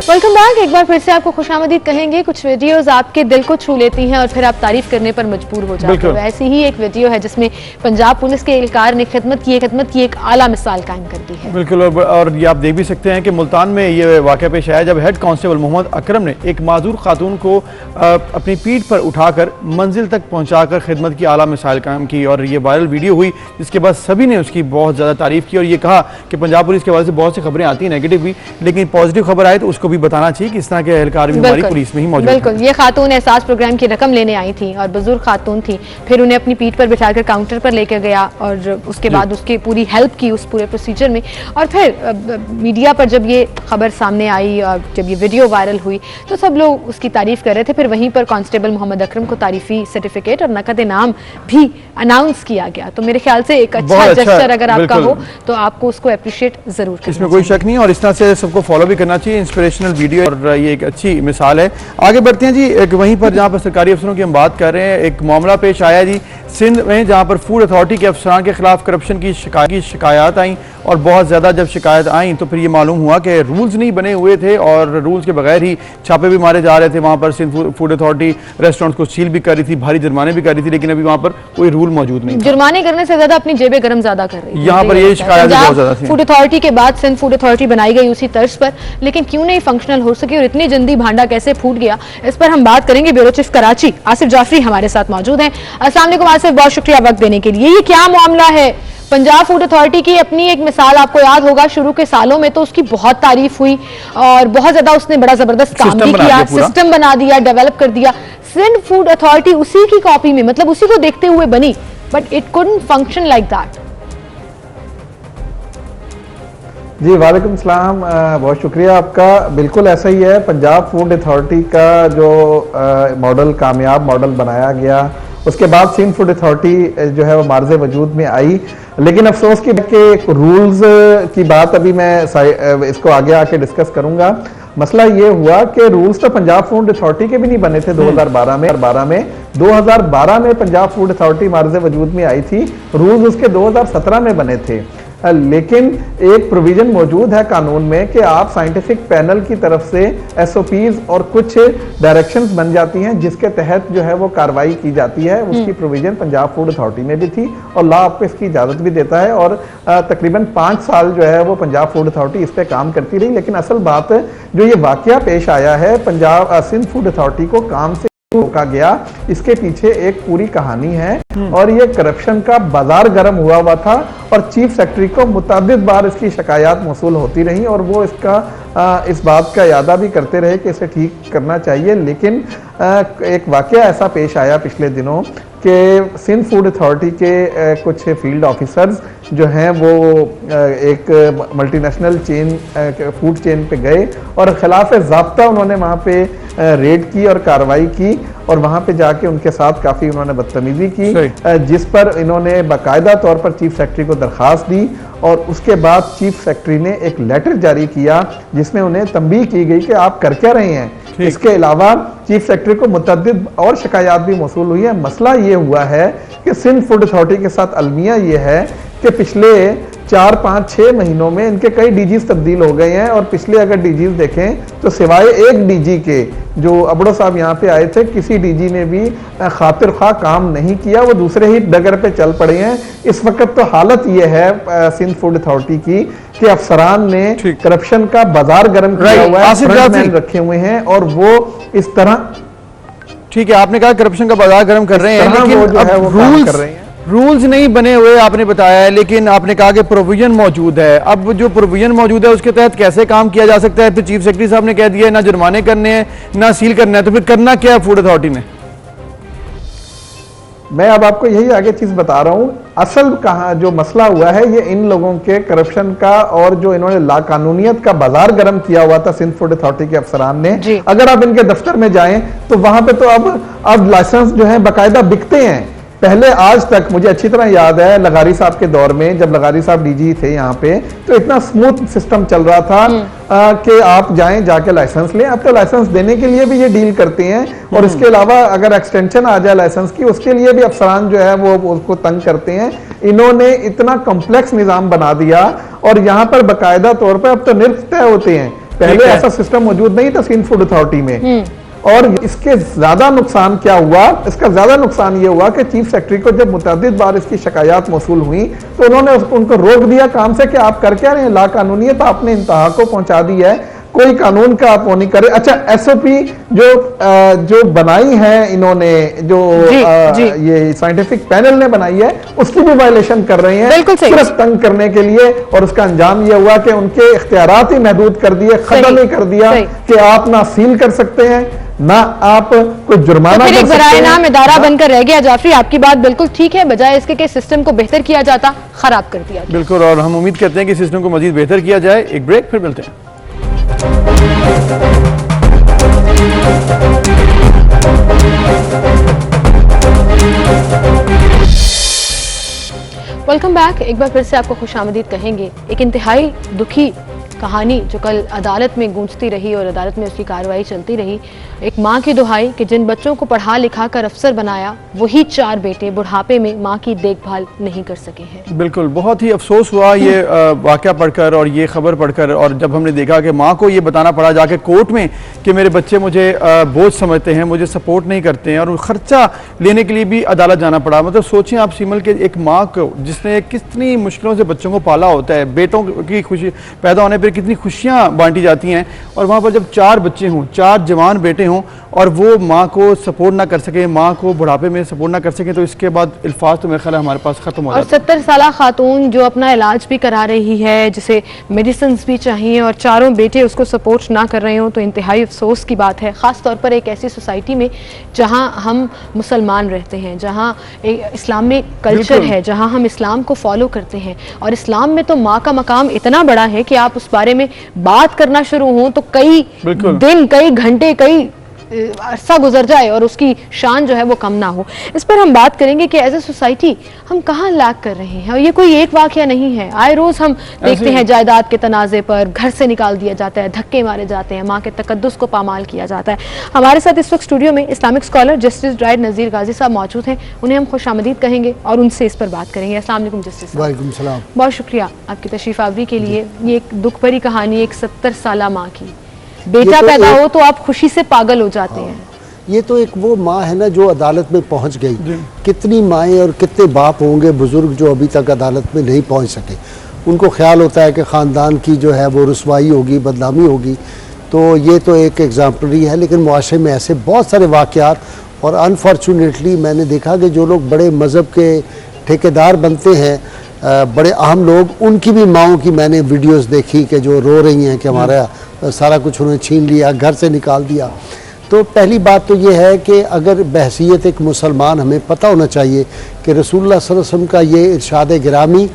वेलकम अनुराग, एक बार फिर से आपको खुशामदीद कहेंगे। कुछ वीडियोस आपके दिल को छू लेती हैं और फिर आप तारीफ करने पर मजबूर हो जाते हो। ऐसी ही एक वीडियो है जिसमें पंजाब पुलिस के एहलकार ने खिदमत की एक आला मिसाल कायम कर दी है। बिल्कुल, और ये आप देख भी सकते हैं कि मुल्तान में ये वाक़या पेश आया जब हेड कांस्टेबल मोहम्मद अकरम ने एक माजूर खातून को अपनी पीठ पर उठाकर मंजिल तक पहुंचाकर खिदमत की आला मिसाल कायम की, और ये वायरल वीडियो हुई जिसके बाद सभी ने उसकी बहुत ज़्यादा तारीफ की और ये कहा कि पंजाब पुलिस के हवाले से बहुत सी खबरें आती हैं नेगेटिव भी, लेकिन पॉजिटिव खबर आए तो उसको भी बताना चाहिए कि इस तरह के एहलकार भी हमारी पुलिस में ही मौजूद बिल्कुल। ये खातून एहसास प्रोग्राम की रकम लेने आई थी और बुजुर्ग खातून थी, फिर उन्हें अपनी पीठ पर बिठाकर काउंटर पर लेकर गया और उसके बाद उसकी पूरी हेल्प की उस पूरे प्रोसीजर में। और फिर मीडिया पर जब ये खबर सामने आई और जब ये वीडियो वायरल हुई तो सब लोग उसकी तारीफ कर रहे थे। फिर वहीं पर कांस्टेबल मोहम्मद अकरम को तारीफी सर्टिफिकेट और नकद इनाम भी अनाउंस किया गया। तो मेरे ख्याल से एक अच्छा जेस्चर अगर आपका हो तो आपको उसको अप्रिशिएट जरूर करना चाहिए, इसमें कोई शक नहीं, और इस तरह से सबको फॉलो भी करना चाहिए। इंस्पिरेशनल वीडियो और ये एक अच्छी मिसाल है। आगे बढ़ते हैं जी, एक वहीं पर जहां पर सरकारी अफसरों की हम बात कर रहे हैं, एक मामला पेश आया जी सिंध में, जहां पर फूड अथॉरिटी के अफसरान के खिलाफ करप्शन की शिकायत आई और बहुत ज़्यादा जब शिकायत आई तो फिर ये मालूम हुआ कि रूल्स नहीं बने हुए थे और रूल्स के बगैर ही छापे भी मारे जा रहे थे। वहाँ पर सिंध फूड अथॉरिटी रेस्टोरेंट्स को सील भी कर रही थी, भारी जुर्माने भी कर रही थी, लेकिन अभी वहाँ पर कोई रूल मौजूद नहीं। जुर्माने करने से ज्यादा अपनी जेबें गर्म ज्यादा कर रही है। यहाँ पर ये शिकायत बहुत ज्यादा थी। फूड अथॉरिटी के बाद सिंध फूड अथॉरिटी बनाई गई उसी तर्ज पर, लेकिन क्यों नहीं फंक्शनल हो सकी और इतनी जल्दी भांडा कैसे फूट गया, इस पर हम बात करेंगे। ब्यूरो चीफ कराची आसिफ जाफरी हमारे साथ मौजूद हैं। अस्सलाम वालेकुम आसिफ, बहुत शुक्रिया वक्त देने के लिए। ये क्या मामला है? पंजाब फूड अथॉरिटी की अपनी एक मिसाल आपको याद होगा, शुरू के सालों में तो उसकी बहुत तारीफ हुई और बहुत ज्यादा उसने बड़ा जबरदस्त काम भी किया, सिस्टम बना दिया, डेवलप कर दिया। सिंध फूड अथॉरिटी उसी की कॉपी में, मतलब उसी को देखते हुए बनी, but it couldn't function like that. जी वालेकुम सलाम, बहुत शुक्रिया आपका। बिल्कुल ऐसा ही है। पंजाब फूड अथॉरिटी का जो मॉडल कामयाब मॉडल बनाया गया, उसके बाद सिंध फूड अथॉरिटी जो है वो मार्ज़े वजूद में आई, लेकिन अफसोस की बात कि रूल्स की बात अभी मैं इसको आगे आके डिस्कस करूंगा। मसला ये हुआ कि रूल्स तो पंजाब फूड अथॉरिटी के भी नहीं बने थे 2012 में। 2012 में पंजाब फूड अथॉरिटी मार्ज़े वजूद में आई थी, रूल्स उसके 2017 में बने थे, लेकिन एक प्रोविजन मौजूद है कानून में कि आप साइंटिफिक पैनल की तरफ से एसओपीज और कुछ डायरेक्शंस बन जाती हैं जिसके तहत जो है वो कार्रवाई की जाती है। उसकी प्रोविजन पंजाब फूड अथॉरिटी में भी थी और लॉ आपको इसकी इजाजत भी देता है, और तकरीबन 5 साल जो है वो पंजाब फूड अथॉरिटी इस पे काम करती रही। लेकिन असल बात जो ये वाकया पेश आया है, पंजाब सिंध फूड अथॉरिटी को काम से रोका गया, इसके पीछे एक पूरी कहानी है और ये करप्शन का बाजार गर्म हुआ था और चीफ सेक्रेटरी को मुतअद्दिद बार इसकी शिकायत मौसूल होती रही और वो इस बात का यादा भी करते रहे कि इसे ठीक करना चाहिए। लेकिन एक वाकया ऐसा पेश आया पिछले दिनों कि सिंध फूड अथॉरिटी के कुछ फील्ड ऑफिसर्स जो हैं वो एक मल्टीनेशनल फूड चेन पे गए और खिलाफ ज़ाब्ता उन्होंने वहाँ पे रेड की और कार्रवाई की और वहाँ पे जाके उनके साथ काफ़ी उन्होंने बदतमीजी की, जिस पर इन्होंने बाकायदा तौर पर चीफ सेक्रेटरी को दरख्वास्त दी और उसके बाद चीफ सेक्रेटरी ने एक लेटर जारी किया जिसमें उन्हें तंबीह की गई कि आप कर क्या रहे हैं। इसके अलावा चीफ सेक्रेटरी को मुतअद्दिद और शिकायत भी मौसूल हुई है। मसला ये हुआ है कि सिंध फूड अथॉरिटी के साथ अलमिया ये है कि पिछले 4, 5, 6 महीनों में इनके कई डीजीज तब्दील हो गए हैं और पिछले अगर डीजीज देखें तो सिवाय एक डीजी के जो अबड़ो साहब यहाँ पे आए थे, किसी डीजी ने भी खातिर खा काम नहीं किया, वो दूसरे ही डगर पे चल पड़े हैं। इस वक्त तो हालत ये है सिंध फूड अथॉरिटी की कि अफसरान ने करप्शन का बाजार गर्म किया हुआ है, फ्रंटमैन रखे हुए हैं और वो इस तरह, ठीक है आपने कहा करप्शन का बाजार गर्म कर रहे हैं, लेकिन जो है वो काम कर रहे हैं। रूल्स नहीं बने हुए आपने बताया है, लेकिन आपने कहा कि प्रोविजन मौजूद है। अब जो प्रोविजन मौजूद है उसके तहत कैसे काम किया जा सकता है? फिर चीफ सेक्रेटरी साहब ने कह दिया ना जुर्माने करने हैं ना सील करना है, तो फिर करना क्या है फूड अथॉरिटी ने? मैं अब आपको यही आगे चीज बता रहा हूं। असल कहा जो मसला हुआ है ये इन लोगों के करप्शन का और जो इन्होंने लाकानूनियत का बाजार गर्म किया हुआ था सिंध फूड अथॉरिटी के अफसरान ने। अगर आप इनके दफ्तर में जाएं तो वहां पे तो अब लाइसेंस जो है बाकायदा बिकते हैं। पहले आज तक मुझे अच्छी तरह याद है लगारी साहब के दौर में, जब लगारी साहब डीजी थे यहाँ पे, तो इतना स्मूथ सिस्टम चल रहा था कि आप जाएं जाके लाइसेंस लें। अब तो लाइसेंस देने के लिए भी ये डील करते हैं और इसके अलावा अगर एक्सटेंशन आ जाए लाइसेंस की, उसके लिए भी अफसरान जो है वो उसको तंग करते हैं। इन्होंने इतना कॉम्प्लेक्स निज़ाम बना दिया और यहाँ पर बाकायदा तौर पर अब तो निर्ख तय होते हैं। पहले है। ऐसा सिस्टम मौजूद नहीं था सीन फूड अथॉरिटी में। और इसके ज्यादा नुकसान क्या हुआ, इसका ज्यादा नुकसान ये हुआ कि चीफ सेक्रेटरी को जब मुतअद्दिद बार इसकी शिकायत मौसूल हुई तो उन्होंने उनको रोक दिया काम से कि आप कर क्या रहे हैं, ला कानूनियत आपने इंतहा को पहुंचा दी है, कोई कानून का आप वो नहीं करे। अच्छा, एसओपी जो बनाई है इन्होंने, जो जी। ये साइंटिफिक पैनल ने बनाई है, उसकी भी वायलेशन कर रहे हैं, बिल्कुल सही। सिर्फ तंग करने के लिए। और उसका अंजाम ये हुआ कि उनके इख्तियारात ही महदूद कर दिए, खत्म ही कर दिया सही। कि आप ना सील कर सकते हैं ना आप कोई जुर्माना फिर कर एक सकते बराए हैं। नाम इदारा बनकर रह गया। जाफरी, आपकी बात बिल्कुल ठीक है, बजाय इसके कि सिस्टम को बेहतर किया जाता, खराब कर दिया गया। बिल्कुल, और हम उम्मीद करते हैं कि सिस्टम को मजीद बेहतर किया जाए। एक ब्रेक, फिर मिलते हैं। Welcome back. एक बार फिर से आपको खुशामदीद कहेंगे। एक इंतहाई दुखी कहानी जो कल अदालत में गूंजती रही और अदालत में उसकी कार्रवाई चलती रही। एक माँ की दुहाई कि जिन बच्चों को पढ़ा लिखा कर अफसर बनाया, वही 4 बेटे बुढ़ापे में माँ की देखभाल नहीं कर सके हैं। बिल्कुल, बहुत ही अफसोस हुआ ये वाक़या पढ़कर और ये खबर पढ़कर, और जब हमने देखा कि माँ को ये बताना पड़ा जाके कोर्ट में कि मेरे बच्चे मुझे बोझ समझते हैं, मुझे सपोर्ट नहीं करते हैं, और खर्चा लेने के लिए भी अदालत जाना पड़ा। मतलब सोचिए आप सिमल के एक माँ को जिसने कितनी मुश्किलों से बच्चों को पाला होता है, बेटों की खुशी पैदा होने पर कितनी खुशियाँ बांटी जाती हैं, और वहाँ पर जब 4 बच्चे हों, 4 जवान बेटे हों, और वो माँ को सपोर्ट ना कर सके, माँ को बुढ़ापे में सपोर्ट ना कर सके, तो इसके बाद अल्फाज तो मेरे ख्याल है हमारे पास ख़त्म हो और जाते हैं। 70 साला खातून जो अपना इलाज भी करा रही है, जिसे मेडिसिन भी चाहिए, और 4 बेटे उसको सपोर्ट ना कर रहे हों, तो इंतहाई अफसोस की बात है। ख़ास तौर पर एक ऐसी सोसाइटी में जहाँ हम मुसलमान रहते हैं, जहाँ इस्लामिक कल्चर है, जहाँ हम इस्लाम को फॉलो करते हैं। और इस्लाम में तो माँ का मकाम इतना बड़ा है कि आप उस बारे में बात करना शुरू हों तो कई दिन, कई घंटे, कई अरसा गुजर जाए और उसकी शान जो है वो कम ना हो। इस पर हम बात करेंगे कि एज ए सोसाइटी हम कहाँ लैग कर रहे हैं। और ये कोई एक वाकया नहीं है, आए रोज हम देखते हैं जायदाद के तनाजे पर घर से निकाल दिया जाता है, धक्के मारे जाते हैं, माँ के तकद्दुस को पामाल किया जाता है। हमारे साथ इस वक्त स्टूडियो में इस्लामिक स्कॉलर जस्टिस राइड नज़ीर गाजी साहब मौजूद हैं, उन्हें हम खुशामदीद कहेंगे और उनसे इस पर बात करेंगे। अस्सलाम वालेकुम जस्टिस साहब। वालेकुम सलाम। बहुत शुक्रिया आपकी तशरीफ आवरी के लिए। ये एक दुख भरी कहानी, एक 70 साला माँ की, बेटा पैदा हो तो आप खुशी से पागल हो जाते हैं। ये तो एक वो माँ है ना जो अदालत में पहुंच गई। कितनी माएँ और कितने बाप होंगे बुजुर्ग जो अभी तक अदालत में नहीं पहुंच सके। उनको ख्याल होता है कि ख़ानदान की जो है वो रुसवाई होगी, बदनामी होगी। तो ये तो एक एग्जाम्पलरी है, लेकिन मुआशरे में ऐसे बहुत सारे वाक़यात, और अनफॉर्चुनेटली मैंने देखा कि जो लोग बड़े मज़हब के ठेकेदार बनते हैं, बड़े अहम लोग, उनकी भी माओं की मैंने वीडियोस देखी कि जो रो रही हैं कि हमारा सारा कुछ उन्होंने छीन लिया, घर से निकाल दिया। तो पहली बात तो ये है कि अगर बहसीयत एक मुसलमान हमें पता होना चाहिए कि रसूलुल्लाह सल्लल्लाहु अलैहि वसल्लम का ये इरशाद गिरामी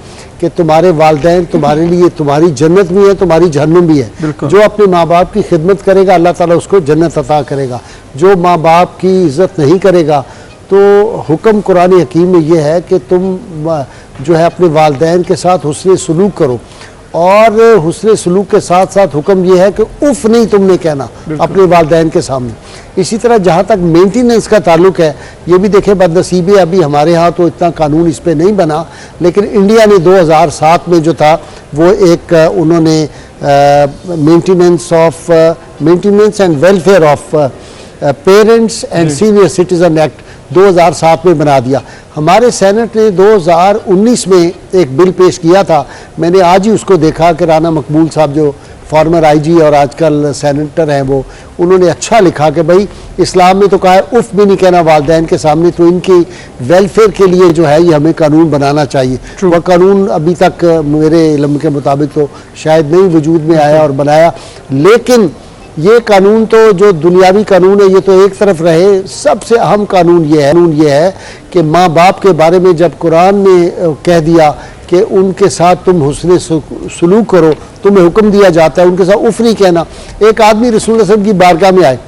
कि तुम्हारे वालिदैन तुम्हारे लिए तुम्हारी जन्नत भी है, तुम्हारी जहन्नुम भी है। जो अपने माँ बाप की खिदमत करेगा अल्लाह ताला उसको जन्नत अता करेगा। जो माँ बाप की इज़्ज़त नहीं करेगा, तो हुक्म कुरान हकीम में ये है कि तुम जो है अपने वालिदैन के साथ हुस्न सलूक करो, और हुस्न सलूक के साथ साथ हुक्म यह है कि उफ नहीं तुमने कहना अपने वालिदैन के सामने। इसी तरह जहाँ तक मेंटेनेंस का ताल्लुक है, ये भी देखें बदनसीबी अभी हमारे यहाँ तो इतना कानून इस पर नहीं बना, लेकिन इंडिया ने 2007 में जो था वो एक उन्होंने maintenance and welfare of parents and senior citizen act 2007 में बना दिया। हमारे सेनेट ने 2019 में एक बिल पेश किया था। मैंने आज ही उसको देखा कि राना मकबूल साहब जो फॉर्मर आईजी और आजकल सेनेटर हैं, वो उन्होंने अच्छा लिखा कि भाई इस्लाम में तो कहा है उफ भी नहीं कहना वालिदैन के सामने, तो इनकी वेलफेयर के लिए जो है ये हमें कानून बनाना चाहिए। वह कानून अभी तक मेरे इल्म के मुताबिक तो शायद नहीं वजूद में आया और बनाया, लेकिन ये कानून तो जो दुनियावी कानून है ये तो एक तरफ रहे। सबसे अहम कानून ये है कि माँ बाप के बारे में जब कुरान ने कह दिया कि उनके साथ तुम हुस्न सलूक करो, तुम्हें हुक्म दिया जाता है उनके साथ उफ नहीं कहना। एक आदमी रसूल सल्लल्लाहु अलैहि वसल्लम की बारगाह में आए,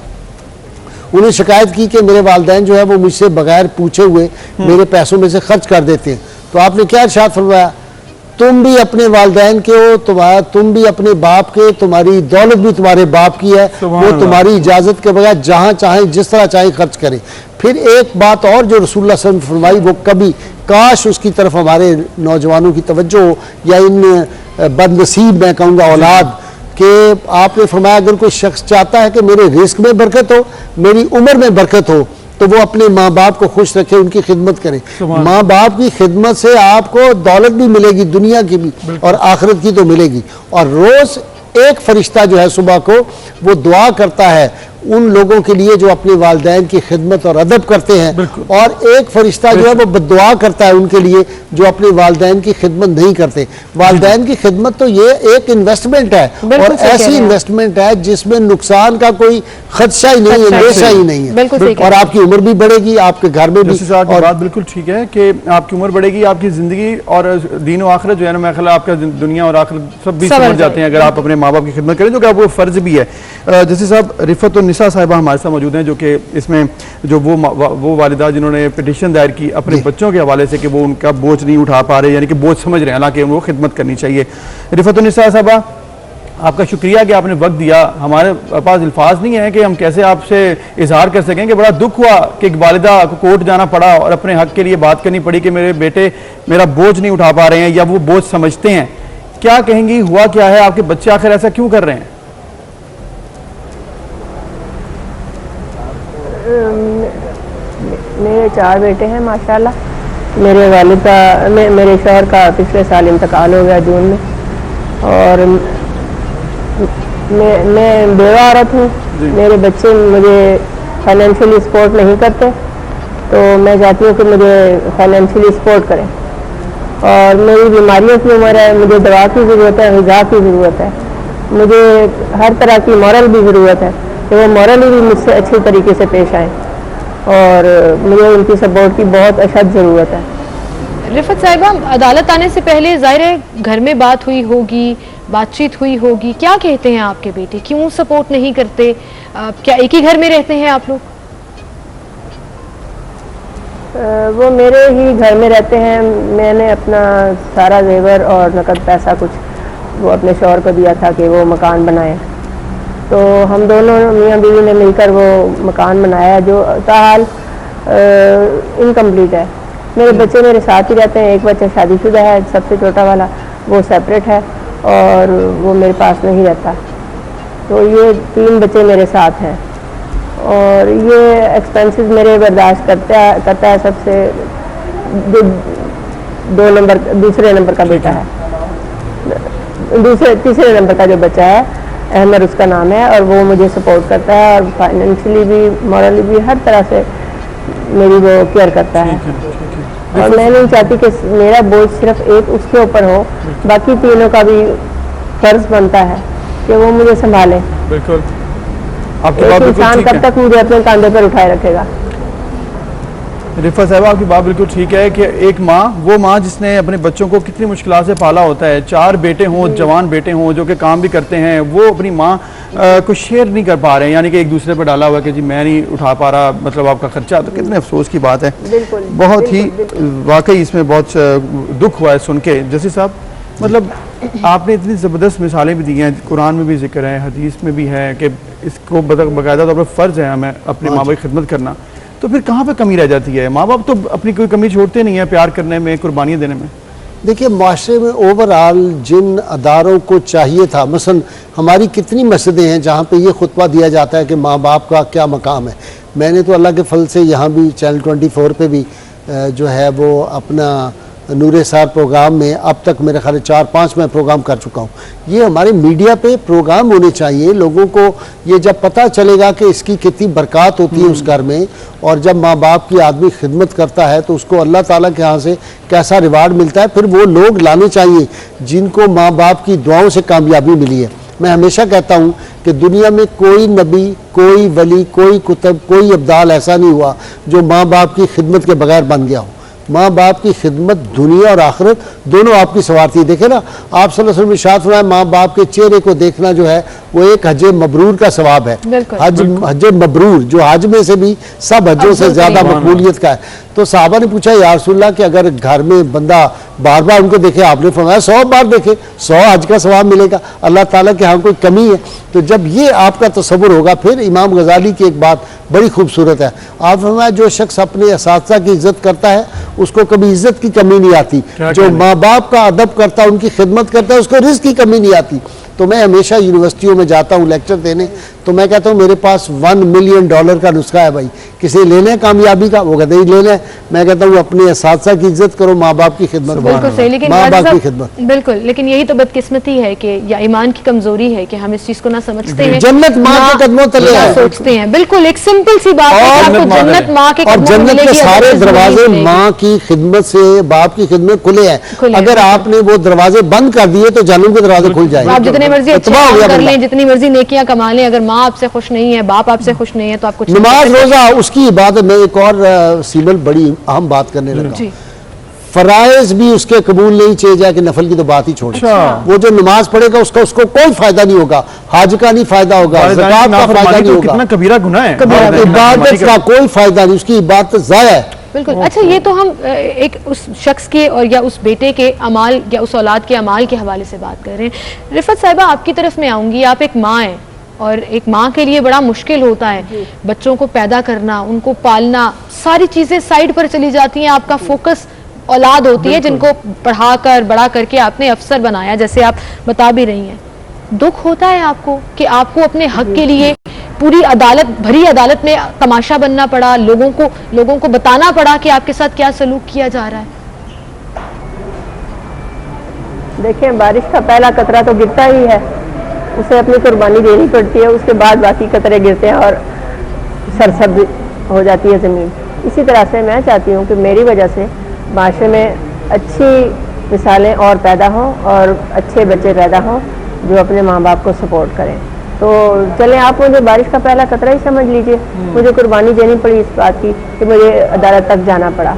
उन्हें शिकायत की कि मेरे वालिदैन जो है वो मुझसे बगैर पूछे हुए मेरे पैसों में से खर्च कर देते हैं। तो आपने क्या इरशाद फरमाया, तुम भी अपने वालिदैन के हो, तुम भी अपने बाप के, तुम्हारी दौलत भी तुम्हारे बाप की है, वो तुम्हारी इजाज़त के बगैर जहाँ चाहें जिस तरह चाहें खर्च करें। फिर एक बात और जो रसूलुल्लाह सल्लल्लाहु अलैहि वसल्लम फरमाई, वो कभी काश उसकी तरफ हमारे नौजवानों की तवज्जो हो, या इन बदनसीब मैं कहूँगा औलाद कि आपने फरमाया अगर कोई शख्स चाहता है कि मेरे रिस्क में बरकत हो, मेरी उम्र में बरकत हो, तो वो अपने माँ बाप को खुश रखे, उनकी खिदमत करे। माँ बाप की खिदमत से आपको दौलत भी मिलेगी, दुनिया की भी और आखिरत की तो मिलेगी। और रोज एक फरिश्ता जो है सुबह को वो दुआ करता है उन लोगों के लिए जो अपने वालिदैन की खिदमत और अदब करते हैं, और एक फरिश्ता जो है वो बद्दुआ करता है उनके लिए जो अपने वालिदैन की खिदमत नहीं करते। वालिदैन की खिदमत तो ये एक इन्वेस्टमेंट है, और ऐसी इन्वेस्टमेंट है जिसमें नुकसान का कोई खदशा ही नहीं है, अंदेशा ही नहीं है, और आपकी उम्र भी बढ़ेगी, आपके घर में भी। और बात बिल्कुल ठीक है कि आपकी उम्र बढ़ेगी, आपकी जिंदगी और दीन और आखिरत जो है ना, मैं ख्याल आपका दुनिया और आखिरत सब भी समझ जाते हैं अगर आप अपने माँ बाप की खिदमत करें, जो कि आपको फर्ज भी है। जैसे साहब रिफत और निसा साहिबा हमारे साथ मौजूद हैं, जो कि इसमें जो वो वालिदा जिन्होंने पिटीशन दायर की अपने बच्चों के हवाले से कि वो उनका बोझ नहीं उठा पा रहे, यानी कि बोझ समझ रहे हैं, हालांकि उनको खिदमत करनी चाहिए। रिफत और निसा साहिबा, आपका शुक्रिया कि आपने वक्त दिया। हमारे पास अल्फाज नहीं है कि हम कैसे आपसे इजहार कर सकें कि बड़ा दुख हुआ कि एक वालिदा को कोर्ट जाना पड़ा और अपने हक के लिए बात करनी पड़ी कि मेरे बेटे मेरा बोझ नहीं उठा पा रहे हैं या वो बोझ समझते हैं। क्या कहेंगी, हुआ क्या है, आपके बच्चे आखिर ऐसा क्यों कर रहे हैं? मेरे 4 बेटे हैं माशाल्लाह। मेरे वालिद का मेरे शौहर का पिछले साल इंतकाल हो गया जून में, और मैं बेवा औरत हूँ। मेरे बच्चे मुझे फाइनेंशियली सपोर्ट नहीं करते, तो मैं चाहती हूँ कि मुझे फाइनेंशियली सपोर्ट करें। और मेरी बीमारियों की उम्र है, मुझे दवा की ज़रूरत है, ग़िज़ा की ज़रूरत है, मुझे हर तरह की मॉरल भी ज़रूरत है कि वो मॉरली भी मुझसे अच्छे तरीके से पेश आएँ, और मुझे उनकी सपोर्ट की बहुत अशद ज़रूरत है। रिफत साहिबा, अदालत आने से पहले ज़ाहिर है घर में बात हुई होगी, बातचीत हुई होगी, क्या कहते हैं आपके बेटे, क्यों सपोर्ट नहीं करते? क्या एक ही घर में रहते हैं आप लोग? वो मेरे ही घर में रहते हैं। मैंने अपना सारा जेवर और नकद पैसा कुछ वो अपने शौहर को दिया था कि वो मकान बनाए, तो हम दोनों मियाँ बीवी ने मिलकर वो मकान बनाया जो ताहाल इनकम्प्लीट है। मेरे बच्चे मेरे साथ ही रहते हैं, एक बच्चा शादीशुदा है, सबसे छोटा वाला, वो सेपरेट है और वो मेरे पास नहीं रहता। तो ये 3 बच्चे मेरे साथ हैं, और ये एक्सपेंसेस मेरे बर्दाश्त करता है। सबसे दूसरे नंबर का बेटा है, तीसरे नंबर का जो बच्चा है अहमद उसका नाम है, और वो मुझे सपोर्ट करता है और फाइनेंशियली भी मॉरली भी हर तरह से मेरी वो केयर करता है। और मैं नहीं चाहती कि मेरा बोझ सिर्फ एक उसके ऊपर हो, बाकी तीनों का भी फर्ज बनता है कि वो मुझे संभाले। बिल्कुल, एक इंसान कब तक मुझे अपने कंधे पर उठाए रखेगा? रिफत साहब, आपकी बात बिल्कुल ठीक है कि एक माँ, वो माँ जिसने अपने बच्चों को कितनी मुश्किल से पाला होता है, 4 बेटे हों, जवान बेटे हों जो कि काम भी करते हैं, वो अपनी माँ को शेयर नहीं कर पा रहे हैं, यानी कि एक दूसरे पर डाला हुआ है कि जी मैं नहीं उठा पा रहा मतलब आपका खर्चा, तो कितने अफसोस की बात है। बहुत ही वाकई इसमें बहुत दुख हुआ है सुन के। जैसे साहब, मतलब आपने इतनी ज़बरदस्त मिसालें भी दी हैं, कुरान में भी जिक्र है, हदीस में भी है कि इसको बाकायदा तौर पर फ़र्ज़ है हमें अपने माँ बाप की खिदमत करना, तो फिर कहाँ पे कमी रह जाती है? माँ बाप तो अपनी कोई कमी छोड़ते नहीं है प्यार करने में, कुर्बानियाँ देने में। देखिए, माशरे में ओवरऑल जिन अदारों को चाहिए था, मसलन हमारी कितनी मस्जिदें हैं जहाँ पे ये खुतबा दिया जाता है कि माँ बाप का क्या मकाम है। मैंने तो अल्लाह के फल से यहाँ भी चैनल 24 पे भी जो है वो अपना नूरे सार प्रोग्राम में अब तक मेरे ख्याल 4-5 मैं प्रोग्राम कर चुका हूँ। ये हमारे मीडिया पे प्रोग्राम होने चाहिए। लोगों को ये जब पता चलेगा कि इसकी कितनी बरकत होती है उस घर में, और जब माँ बाप की आदमी खिदमत करता है तो उसको अल्लाह ताला के यहाँ से कैसा रिवार्ड मिलता है, फिर वो लोग लाने चाहिए जिनको माँ बाप की दुआओं से कामयाबी मिली है। मैं हमेशा कहता हूँ कि दुनिया में कोई नबी, कोई वली, कोई कुतुब, कोई अब्दाल ऐसा नहीं हुआ जो माँ बाप की खिदमत के बगैर बन गया हो। माँ बाप की खिदमत दुनिया और आखिरत दोनों आपकी सवारती। देखे ना, आप सल्लल्लाहु अलैहि वसल्लम इरशाद फरमाया, माँ बाप के चेहरे को देखना जो है वो एक हज मबरूर का सवाब है। हज मबरूर जो हज में से भी सब हजों से ज्यादा मकबूलियत का है। तो साहबा ने पूछा, या रसूलल्लाह कि अगर घर में बंदा बार बार उनको देखे, आपने फरमाया 100 बार देखे 100 हज का सवाब मिलेगा, अल्लाह ताला के यहाँ कोई कमी है? तो जब ये आपका तसव्वुर होगा, फिर इमाम गजाली की एक बात बड़ी खूबसूरत है, आप फरमाया जो शख्स अपने असातिज़ा की इज्जत करता है उसको कभी इज्जत की कमी नहीं आती, जो माँ बाप का अदब करता है, उनकी खिदमत करता है, उसको रिज़्क की कमी नहीं आती। तो मैं हमेशा यूनिवर्सिटियों में जाता हूँ लेक्चर देने, तो मैं कहता हूँ मेरे पास $1 मिलियन का नुस्खा है भाई, किसी लेना है कामयाबी का? वो कहते हैं लेना है। मैं कहता हूँ अपने असातिज़ा की इज्जत करो, माँ बाप की खिदमत बिल्कुल सही, लेकिन माँ बाप की साहब, खिदमत बिल्कुल, लेकिन यही तो बदकिस्मती है कि या ईमान की कमजोरी है कि हम इस चीज को ना समझते हैं, जन्नत माँ ना- के कदमों तले ना है। सोचते हैं। बिल्कुल एक सिंपल सी बात है कि आपको जन्नत माँ के और कदमों में जन्नत के मिलेगी, सारे अगर इस दरवाजे जिंदगी में माँ की खिदमत से, बाप की खिदमत खुले हैं। खुले हैं, अगर बिल्कुल। आपने वो दरवाजे बंद कर दिए तो जहन्नम के दरवाजे खुल जाएंगे। आप जितने मर्जी अच्छे तबाह हो काम गया कर बंदा। लें, जितनी मर्जी नेकियां कमा लें, अगर माँ आपसे खुश नहीं है, बाप आपसे खुश नहीं है, तो आप कुछ नहीं नमाज कर सकते। रोजा उसकी इबादत में एक और सीमल बड़ी अहम बात करने लगा। जी। फराइज भी उसके कबूल नहीं चाहिए जाए कि नफल की तो बात ही छोड़े। वो जो नमाज पढ़ेगा उसको कोई फायदा नहीं होगा, हज का नहीं फायदा होगा, ज़कात का फायदा नहीं होगा, कितना कबीरा गुनाह है, इबादत का कोई फायदा नहीं, उसकी इबादत ज़ाया है। बिल्कुल। अच्छा, ये तो हम एक उस शख्स के और या उस बेटे के अमाल या उस औलाद के अमाल के हवाले से बात कर रहे हैं। रिफत साहिबा, आपकी तरफ में आऊँगी। आप एक माँ हैं और एक माँ के लिए बड़ा मुश्किल होता है बच्चों को पैदा करना, उनको पालना, सारी चीज़ें साइड पर चली जाती हैं। आपका फोकस औलाद होती है जिनको पढ़ा कर बड़ा करके आपने अफसर बनाया, जैसे आप बता भी रही हैं। दुख होता है आपको कि आपको अपने हक के लिए पूरी अदालत, भरी अदालत में तमाशा बनना पड़ा, लोगों को बताना पड़ा कि आपके साथ क्या सलूक किया जा रहा है? देखिए, बारिश का पहला कतरा तो गिरता ही है, उसे अपनी कुर्बानी देनी पड़ती है, उसके बाद बाकी कतरे गिरते हैं और सरसब्ज हो जाती है ज़मीन। इसी तरह से मैं चाहती हूँ कि मेरी वजह से माशरे में अच्छी मिसालें और पैदा हों और अच्छे बच्चे पैदा हों जो अपने माँ बाप को सपोर्ट करें। तो चलें, आप मुझे बारिश का पहला कतरा ही समझ लीजिए। मुझे कुर्बानी देनी पड़ी इस बात की कि मुझे अदालत तक जाना पड़ा,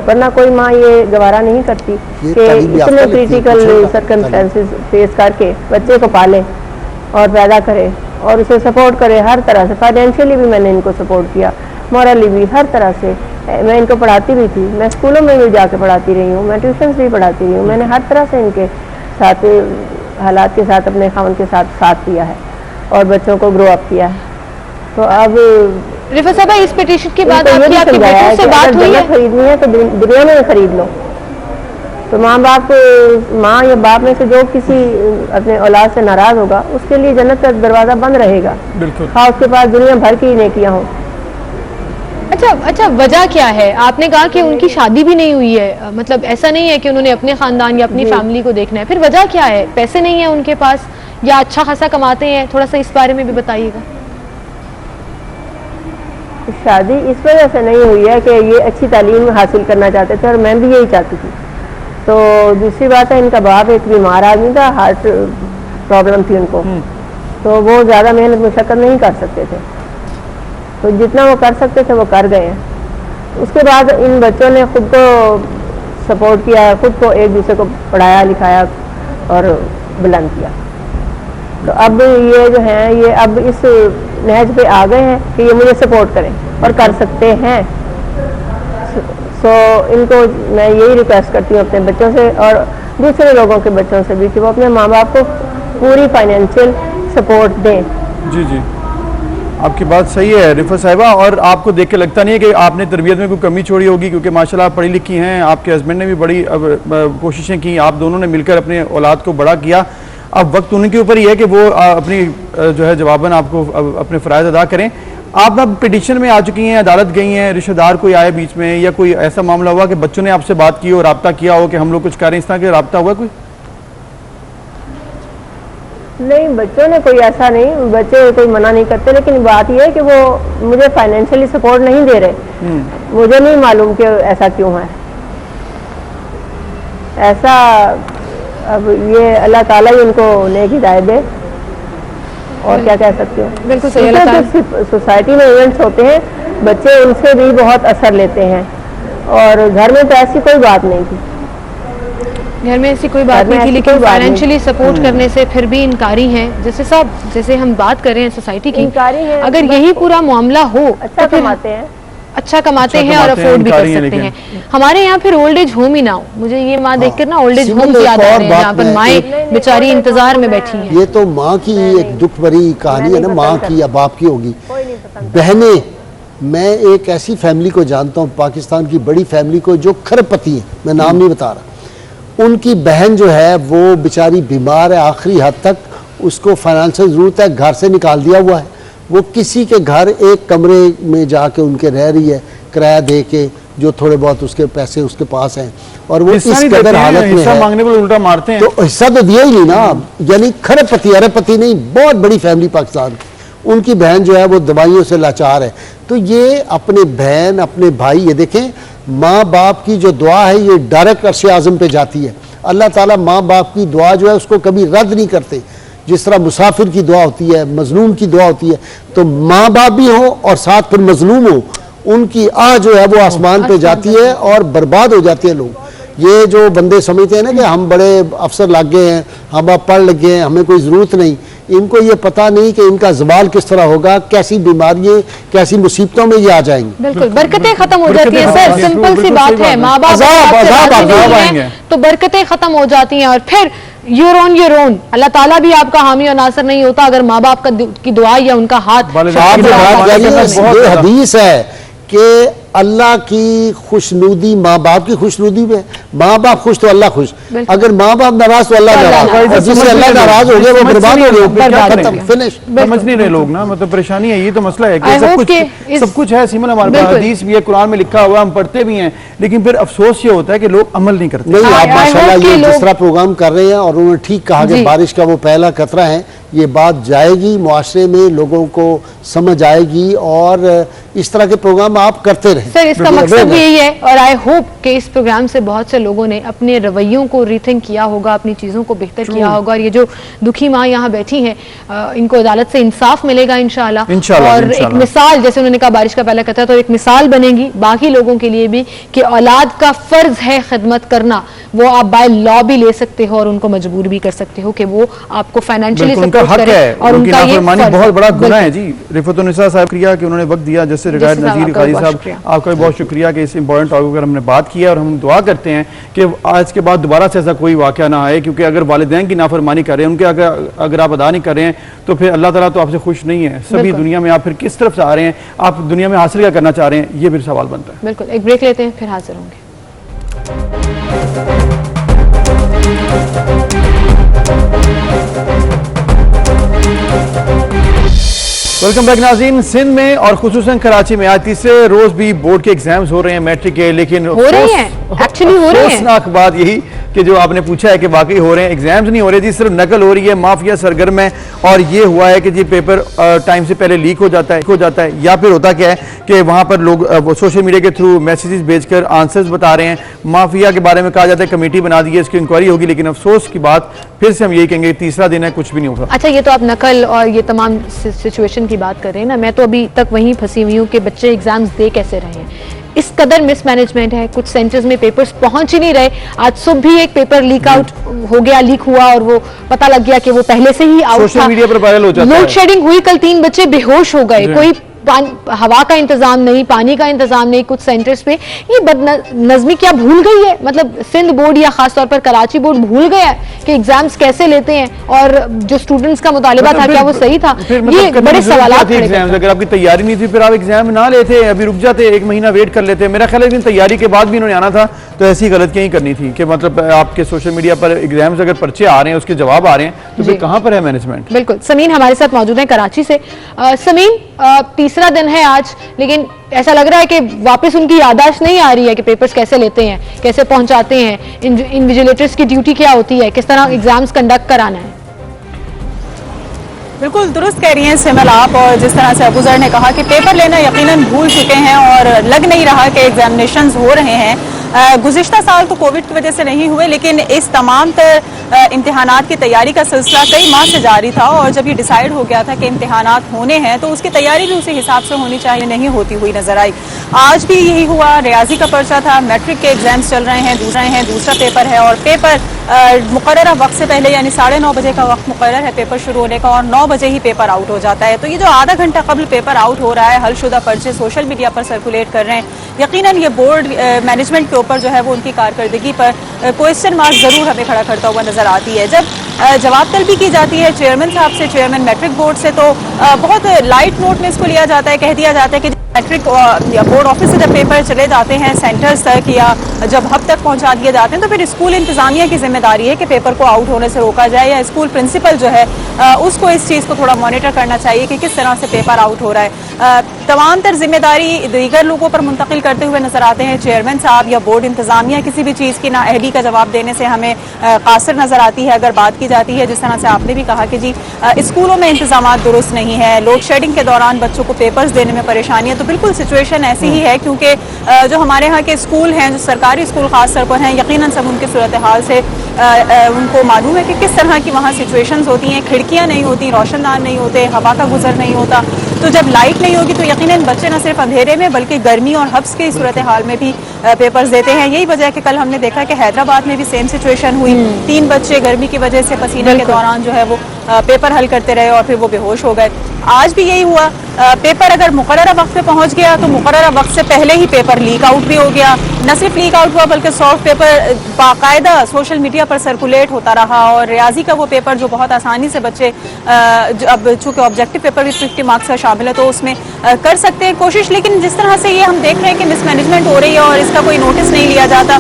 वरना कोई माँ ये गवारा नहीं करती कि इतने क्रिटिकल सर्कमस्टेंसेस फेस करके बच्चे को पाले और पैदा करे और उसे सपोर्ट करे हर तरह से। फाइनेंशियली भी मैंने इनको सपोर्ट किया, मॉरली भी, हर तरह से। मैं इनको पढ़ाती भी थी, मैं स्कूलों में भी जाके पढ़ाती रही हूँ, मैं ट्यूशन्स भी पढ़ाती रही हूँ। मैंने हर तरह से इनके साथ, हालात के साथ, अपने खावन के साथ दिया है और बच्चों को ग्रो अप किया है। तो अब रिफत साहबा, इस पिटीशन के बाद उनको ये भी आपकी समझाया है बेटों से कि बात अगर हुई है? जन्नत खरीदनी है तो दुनिया में खरीद लो। तो माँ या बाप में से जो किसी अपने औलाद से नाराज होगा उसके लिए जन्नत का दरवाजा बंद रहेगा, बिल्कुल। हाँ, उसके पास दुनिया भर की नेकियां हों। अच्छा, वजह क्या है? आपने कहा कि उनकी शादी भी नहीं हुई है, मतलब ऐसा नहीं है कि उन्होंने अपने खानदान या अपनी फैमिली को देखना है, फिर वजह क्या है? पैसे नहीं है उनके पास या अच्छा खासा कमाते हैं? थोड़ा सा इस बारे में भी बताइएगा। शादी इस वजह से नहीं हुई है कि ये अच्छी तालीम हासिल करना चाहते थे और मैं भी यही चाहती थी। तो दूसरी बात है, इनका बाप एक बीमार आदमी था, हार्ट प्रॉब्लम थी उनको, तो वो ज़्यादा मेहनत मुशक्कत नहीं कर सकते थे, तो जितना वो कर सकते थे वो कर गए हैं। उसके बाद इन बच्चों ने खुद को सपोर्ट किया, खुद को एक दूसरे को पढ़ाया लिखाया और बुलंद किया। तो अब ये जो हैं, ये अब इस नहज पे आ गए हैं कि ये मुझे सपोर्ट करें और कर सकते हैं। सो इनको मैं यही रिक्वेस्ट करती हूँ अपने बच्चों से और दूसरे लोगों के बच्चों से भी कि वो अपने माँ बाप को पूरी फाइनेंशियल सपोर्ट दें। जी जी, आपकी बात सही है रिफत साहिबा, और आपको देख के लगता नहीं है कि आपने तरबियत में कोई कमी छोड़ी होगी, क्योंकि माशाल्लाह आप पढ़ी लिखी हैं, आपके हस्बैंड ने भी बड़ी कोशिशें की, आप दोनों ने मिलकर अपने औलाद को बड़ा किया। अब वक्त उनके ऊपर ही है कि वो अपनी जो है जवाबन आपको अपने फ़राइज़ अदा करें। आप अब पिटीशन में आ चुकी हैं, अदालत गई हैं, रिश्तेदार कोई आए बीच में, या कोई ऐसा मामला हुआ कि बच्चों ने आपसे बात की हो, रब्ता किया हो कि हम लोग कुछ करें, इस तरह के रब्ता हुआ कोई? नहीं, बच्चों ने कोई ऐसा नहीं, बच्चे कोई मना नहीं करते, लेकिन बात यह है कि वो मुझे फाइनेंशियली सपोर्ट नहीं दे रहे। मुझे नहीं मालूम कि ऐसा क्यों है। ऐसा अब ये अल्लाह ताला ही उनको नेक हिदायत दे, और क्या कह सकती हूँ। बिल्कुल सही। अल्लाह ताला सोसाइटी में इवेंट्स होते हैं, बच्चे उनसे भी बहुत असर लेते हैं, और घर में तो ऐसी कोई बात नहीं थी, घर में ऐसी कोई बात नहीं थी, लेकिन फाइनेंशियली सपोर्ट करने से फिर भी इनकारी हैं। जैसे हम बात कर रहे हैं सोसाइटी की, इनकारी हैं। अगर यही पूरा मामला हो, अच्छा कमाते हैं, अच्छा कमाते हैं और अफोर्ड भी कर सकते हैं। हमारे यहाँ फिर ओल्ड एज होम ही ना हो, मुझे ये माँ देखकर ना ओल्ड एज होम याद आ रहे हैं, जहाँ पर माएँ बेचारी इंतजार में बैठी हैं। ये तो माँ की एक दुख भरी कहानी है ना, माँ की या बाप की होगी। बहनें, मैं एक ऐसी फैमिली को जानता हूँ, पाकिस्तान की बड़ी फैमिली को, जो खरबपति है, मैं नाम नहीं बता रहा, उनकी बहन जो है वो बेचारी बीमार है आखिरी हद तक, उसको फाइनेंशियल ज़रूरत है, घर से निकाल दिया हुआ है, वो किसी के घर एक कमरे में जाके उनके रह रही है किराया दे के, जो थोड़े बहुत उसके पैसे उसके पास हैं, और वो इस कदर हालत में है, मांगने पर उल्टा मारते हैं। तो हिस्सा तो दिया ही नहीं ना, यानी अरबपति नहीं, बहुत बड़ी फैमिली पाकिस्तान की, उनकी बहन जो है वो दवाइयों से लाचार है। तो ये अपने बहन अपने भाई, ये देखें माँ बाप की जो दुआ है ये डायरेक्ट अर्श आज़म पे जाती है। अल्लाह ताला माँ बाप की दुआ जो है उसको कभी रद्द नहीं करते, जिस तरह मुसाफिर की दुआ होती है, मजलूम की दुआ होती है, तो माँ बाप भी हो और साथ फिर मजलूम हो, उनकी आह जो है वो आसमान पे जाती है और बर्बाद हो जाते हैं लोग। ये जो बंदे समझते हैं ना कि हम बड़े अफसर लग गए हैं, हम अब पढ़ लग गए हैं, हमें कोई ज़रूरत नहीं, इनको ये पता नहीं कि इनका ज़वाल किस तरह होगा, कैसी बीमारियाँ कैसी मुसीबतों में ये आ जाएंगे। बिल्कुल, बरकतें खत्म हो जाती है सर, सिंपल सी बात है। माँ बाप तो बरकतें खत्म हो जाती हैं और फिर यूर ओन। अल्लाह ताला भी आपका हामी और नासर नहीं होता अगर माँ बाप की दुआ या उनका हाथ। ये हदीस है कि अल्लाह की खुशनुदी माँ बाप की खुशनुदी में, माँ बाप खुश तो अल्लाह खुश, अगर माँ बाप नाराज तो अल्लाह नाराज, जिससे अल्लाह नाराज हो गया वो बर्बाद हो गया, फिनिश। समझ नहीं रहे लोग ना, मतलब परेशानी है, ये तो मसला है कि सब कुछ है सीमन, हमारे पास हदीस भी है, कुरान में लिखा हुआ, हम पढ़ते भी हैं, लेकिन फिर अफसोस ये होता है कि लोग अमल नहीं करते। नहीं, आप माशाल्लाह ये जिस तरह प्रोग्राम कर रहे हैं, और उन्होंने ठीक कहा कि बारिश का वो पहला खतरा है, ये बात जाएगी मुआशरे में, लोगों को समझ आएगी, और इस तरह के प्रोग्राम आप करते रहें। सर इसका मकसद भी यही है, और आई होप कि इस प्रोग्राम से बहुत से लोगों ने अपने रवैयों को रीथिंक किया होगा, अपनी चीज़ों को बेहतर किया होगा, और ये जो दुखी माँ यहाँ बैठी हैं इनको अदालत से इंसाफ मिलेगा इंशाल्लाह। और एक मिसाल, जैसे उन्होंने कहा बारिश का पहला खतरा, तो एक मिसाल बनेगी बाकी लोगों के लिए भी कि औलाद का फर्ज है खिदमत करना, वो आप बाय लॉ भी ले सकते हो और उनको मजबूर भी कर सकते हो कि वो आपको फाइनेंशियली सपोर्ट करे, और उनका ये बहुत बड़ा गुनाह है जी। रिफतुन्निसा साहब शुक्रिया कि उन्होंने वक्त दिया, जैसे रिटायर्ड नज़ीर काजी साहब, आपका भी बहुत शुक्रिया कि इस इंपॉर्टेंट टॉपिक पर हमने बात किया, और हम दुआ करते हैं कि आज के बाद दोबारा से ऐसा कोई वाक़या ना आए, क्योंकि अगर वालिदैन की नाफरमानी कर रहे हैं, उनके अगर आप अदा नहीं कर रहे हैं, तो फिर अल्लाह ताला तो आपसे खुश नहीं है। सभी दुनिया में आप फिर किस तरफ से आ रहे हैं, आप दुनिया में हासिल क्या करना चाह रहे हैं, ये फिर सवाल बनता है। बिल्कुल, एक ब्रेक लेते हैं, फिर हाजिर होंगे। वेलकम बैक नाज़रीन। सिंध में और खुसूसन कराची में आज तीसरे रोज भी बोर्ड के एग्जाम्स हो रहे हैं, मैट्रिक के, लेकिन हो रहे हैं, एक्चुअली हो रहे हैं। अफसोसनाक बात यही कि जो आपने पूछा है कि वाकई हो रहे हैं, एग्जाम्स नहीं हो रहे जी, सिर्फ नकल हो रही है, माफिया सरगर्म है, और ये हुआ है कि जी पेपर टाइम से पहले लीक हो जाता है, या फिर होता क्या है कि वहाँ पर लोग सोशल मीडिया के थ्रू मैसेजेस भेजकर आंसर्स बता रहे हैं। माफिया के बारे में कहा जाता है कमेटी बना दी है, इसकी इंक्वायरी होगी, लेकिन अफसोस की बात फिर से हम यही कहेंगे, तीसरा दिन है, कुछ भी नहीं होगा। अच्छा, ये तो आप नकल और ये तमाम सिचुएशन की बात कर रहे हैं ना, मैं तो अभी तक वहीं फंसी हुई हूँ कि बच्चे एग्जाम्स दे कैसे रहे हैं। इस कदर मिसमैनेजमेंट है, कुछ सेंटर्स में पेपर्स पहुंच ही नहीं रहे। आज सुबह भी एक पेपर लीक आउट हो गया, लीक हुआ, और वो पता लग गया कि वो पहले से ही आउट था। सोशल मीडिया पर वायरल हो जाता है। लोड शेडिंग हुई, कल 3 बच्चे बेहोश हो गए, कोई हवा का इंतजाम नहीं, पानी का इंतजाम नहीं, कुछ सेंटर्स पे ये बदनज़मी क्या भूल गई है, मतलब सिंध बोर्ड या खासतौर पर कराची बोर्ड भूल गया है कि एग्जाम्स कैसे लेते हैं, और जो स्टूडेंट्स का मुतालिबा था क्या वो सही था, ये बड़े सवालात खड़े करते हैं। अगर आपकी तैयारी नहीं थी फिर आप एग्जाम ना लेते, अभी रुक जाते, 1 महीना वेट कर लेते। मेरा ख्याल है लेकिन तैयारी के बाद भी इन्होंने आना था, तो ऐसी गलतियां ही करनी थी कि मतलब आपके सोशल मीडिया पर एग्जाम्स अगर पर्चे आ रहे हैं, उसके जवाब आ रहे हैं, तो फिर कहाँ पर है मैनेजमेंट। बिल्कुल, समीन हमारे साथ मौजूद है कराची से। समीन, तीसरा दिन है आज, लेकिन ऐसा लग रहा है कि वापस उनकी याददाश्त नहीं आ रही है कि पेपर्स कैसे लेते हैं, कैसे पहुंचाते हैं, इन्विजिलेटर्स की ड्यूटी क्या होती है, किस तरह एग्जाम्स कंडक्ट कराना है। बिल्कुल दुरुस्त कह रही हैं सिमल आप, और जिस तरह से अबूजर ने कहा कि पेपर लेना यकीनन भूल चुके हैं और लग नहीं रहा कि एग्जामिनेशंस हो रहे हैं। गुज़िश्ता साल तो कोविड की वजह से नहीं हुए, लेकिन इस तमाम इम्तिहानात की तैयारी का सिलसिला कई माह से जारी था, और जब ये डिसाइड हो गया था कि इम्तिहानात होने हैं तो उसकी तैयारी भी उसी हिसाब से होनी चाहिए, नहीं होती हुई नजर आई। आज भी यही हुआ, रियाजी का पर्चा था, मैट्रिक के एग्जाम्स चल रहे हैं, दूसरा पेपर है, और पेपर मुकर्ररा वक्त से पहले यानी 9:30 बजे का वक्त मुकर्रर है पेपर शुरू होने का, और 9 बजे ही पेपर आउट हो जाता है। तो ये जो आधा घंटा कबल पेपर आउट हो रहा है, हलशुदा पर्चे सोशल मीडिया पर सर्कुलेट कर रहे हैं, यकीनन ये बोर्ड मैनेजमेंट के ऊपर जो है वो उनकी कारकर्दगी पर क्वेश्चन मार्क जरूर हमें खड़ा करता हुआ नजर आती है। जब जवाब तलबी की जाती है चेयरमैन साहब से, चेयरमैन मैट्रिक बोर्ड से, तो बहुत लाइट नोट में इसको लिया जाता है, कह दिया जाता है कि मैट्रिक या बोर्ड ऑफिस से जब पेपर चले जाते हैं सेंटर्स तक या जब हब तक पहुंचा दिए जाते हैं तो फिर स्कूल इंतजामिया की जिम्मेदारी है कि पेपर को आउट होने से रोका जाए, या स्कूल प्रिंसिपल जो है उसको इस चीज़ को थोड़ा मॉनिटर करना चाहिए कि किस तरह से पेपर आउट हो रहा है। तमाम तर जिम्मेदारी दीगर लोगों पर मुंतकिल करते हुए नजर आते हैं चेयरमैन साहब या बोर्ड इंतजामिया। किसी भी चीज़ की नाअहली का जवाब देने से हमें कासिर नजर आती है अगर बात की जाती है। जिस तरह से आपने भी कहा कि जी स्कूलों में इंतजाम दुरुस्त नहीं है, लोड शेडिंग के दौरान बच्चों को पेपर्स देने में परेशानी है, तो बिल्कुल सिचुएशन ऐसी ही है क्योंकि जो हमारे यहाँ के स्कूल हैं, जो सरकारी स्कूल खास तौर पर हैं, यकीनन सब उनकी सूरत हाल से उनको मालूम है कि किस तरह की वहाँ सिचुएशंस होती हैं। खिड़कियाँ नहीं होती, रोशनदान नहीं होते, हवा का गुजर नहीं होता, तो जब लाइट नहीं होगी तो यकीनन बच्चे न सिर्फ अंधेरे में बल्कि गर्मी और हब्स की सूरत हाल में भी पेपर्स देते हैं। यही वजह है कि कल हमने देखा कि हैदराबाद में भी सेम सिचुएशन हुई, 3 बच्चे गर्मी की वजह से पसीने के दौरान जो है वो पेपर हल करते रहे और फिर वो बेहोश हो गए। आज भी यही हुआ, पेपर अगर मुकर्ररा वक्त पे पहुंच गया तो मुकर्ररा वक्त से पहले ही पेपर लीक आउट भी हो गया। न सिर्फ लीक आउट हुआ बल्कि सॉफ्ट पेपर बाकायदा सोशल मीडिया पर सर्कुलेट होता रहा, और रियाजी का वो पेपर जो बहुत आसानी से बच्चे अब चूंकि ऑब्जेक्टिव पेपर भी 50 मार्क्स का शामिल है तो उसमें कर सकते हैं कोशिश, लेकिन जिस तरह से ये हम देख रहे हैं कि मिसमैनेजमेंट हो रही है और इसका कोई नोटिस नहीं लिया जाता।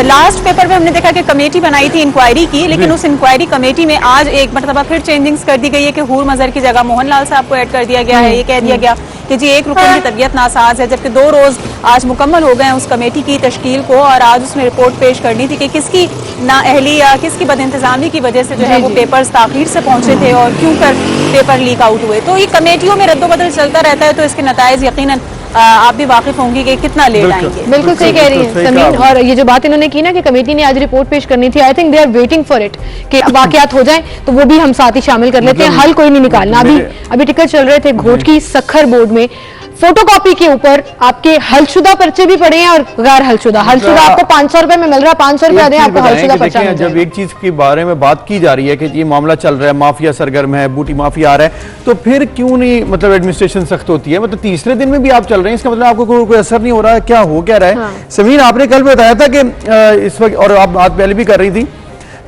लास्ट पेपर में हमने देखा कि कमेटी बनाई थी इंक्वायरी की, लेकिन उस इंक्वायरी कमेटी में आज एक मरतबा फिर चेंजिंग्स कर दी गई है कि हूर मजहर की जगह मोहन लाल साहब को ऐड कर दिया गया है। ये कह दिया गया कि जी 1 रुकन की तबीयत नासाज है, जबकि 2 रोज आज मुकम्मल हो गए उस कमेटी की तश्कील को, और आज उसमें रिपोर्ट पेश करनी थी कि किसकी नाअहली या किसकी बदइंतजामी की वजह से जो है वो पेपर्स ताखीर से पहुंचे थे और क्यों कर पेपर लीक आउट हुए। तो ये कमेटियों में रद्दोबदल चलता रहता है, तो इसके नताइज यकीनन आप भी वाकिफ होंगी कि कितना लेट आएंगे। बिल्कुल सही कह रही हैं समीन, और ये जो बात इन्होंने की ना कि कमेटी ने आज रिपोर्ट पेश करनी थी, I think they are waiting for it कि वाकयात हो जाए तो वो भी हम साथ ही शामिल कर लेते हैं, हल कोई नहीं निकालना। अभी टिकट चल रहे थे घोट की सखर बोर्ड में, फोटोकॉपी के ऊपर आपके हलशुदा पर्चे भी पड़े हैं और गैर हलशुदा आपको 500 रुपए में मिल रहा है, 500 रुपए दें आपको हलशुदा पर्चा मिल जाएगा। जब एक चीज के बारे में बात की जा रही है कि ये मामला चल रहा है, माफिया सरगर्म है, बूटी माफिया आ रहा है, तो फिर क्यों नहीं मतलब एडमिनिस्ट्रेशन सख्त होती है? मतलब तीसरे दिन में भी आप चल रहे हैं, इसका मतलब आपको कोई असर नहीं हो रहा है, क्या हो क्या रहा है? हाँ। समीन, आपने कल बताया था कि इस वक्त, और आप बात पहले भी कर रही थी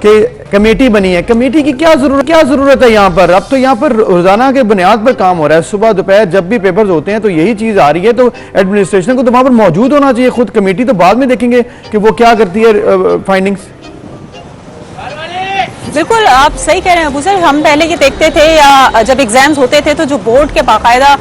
कि कमेटी बनी है, कमेटी की क्या जरूरत है यहाँ पर? अब तो यहाँ पर रोजाना के बुनियाद पर काम हो रहा है, सुबह दोपहर जब भी पेपर्स होते हैं तो यही चीज आ रही है, तो एडमिनिस्ट्रेशन को तो वहां पर मौजूद होना चाहिए। खुद कमेटी तो बाद में देखेंगे कि वो क्या करती है फाइंडिंग्स। बिल्कुल आप सही कह रहे हैं अबू सर, हम पहले ये देखते थे या जब एग्जाम्स होते थे तो जो बोर्ड के बाकायदा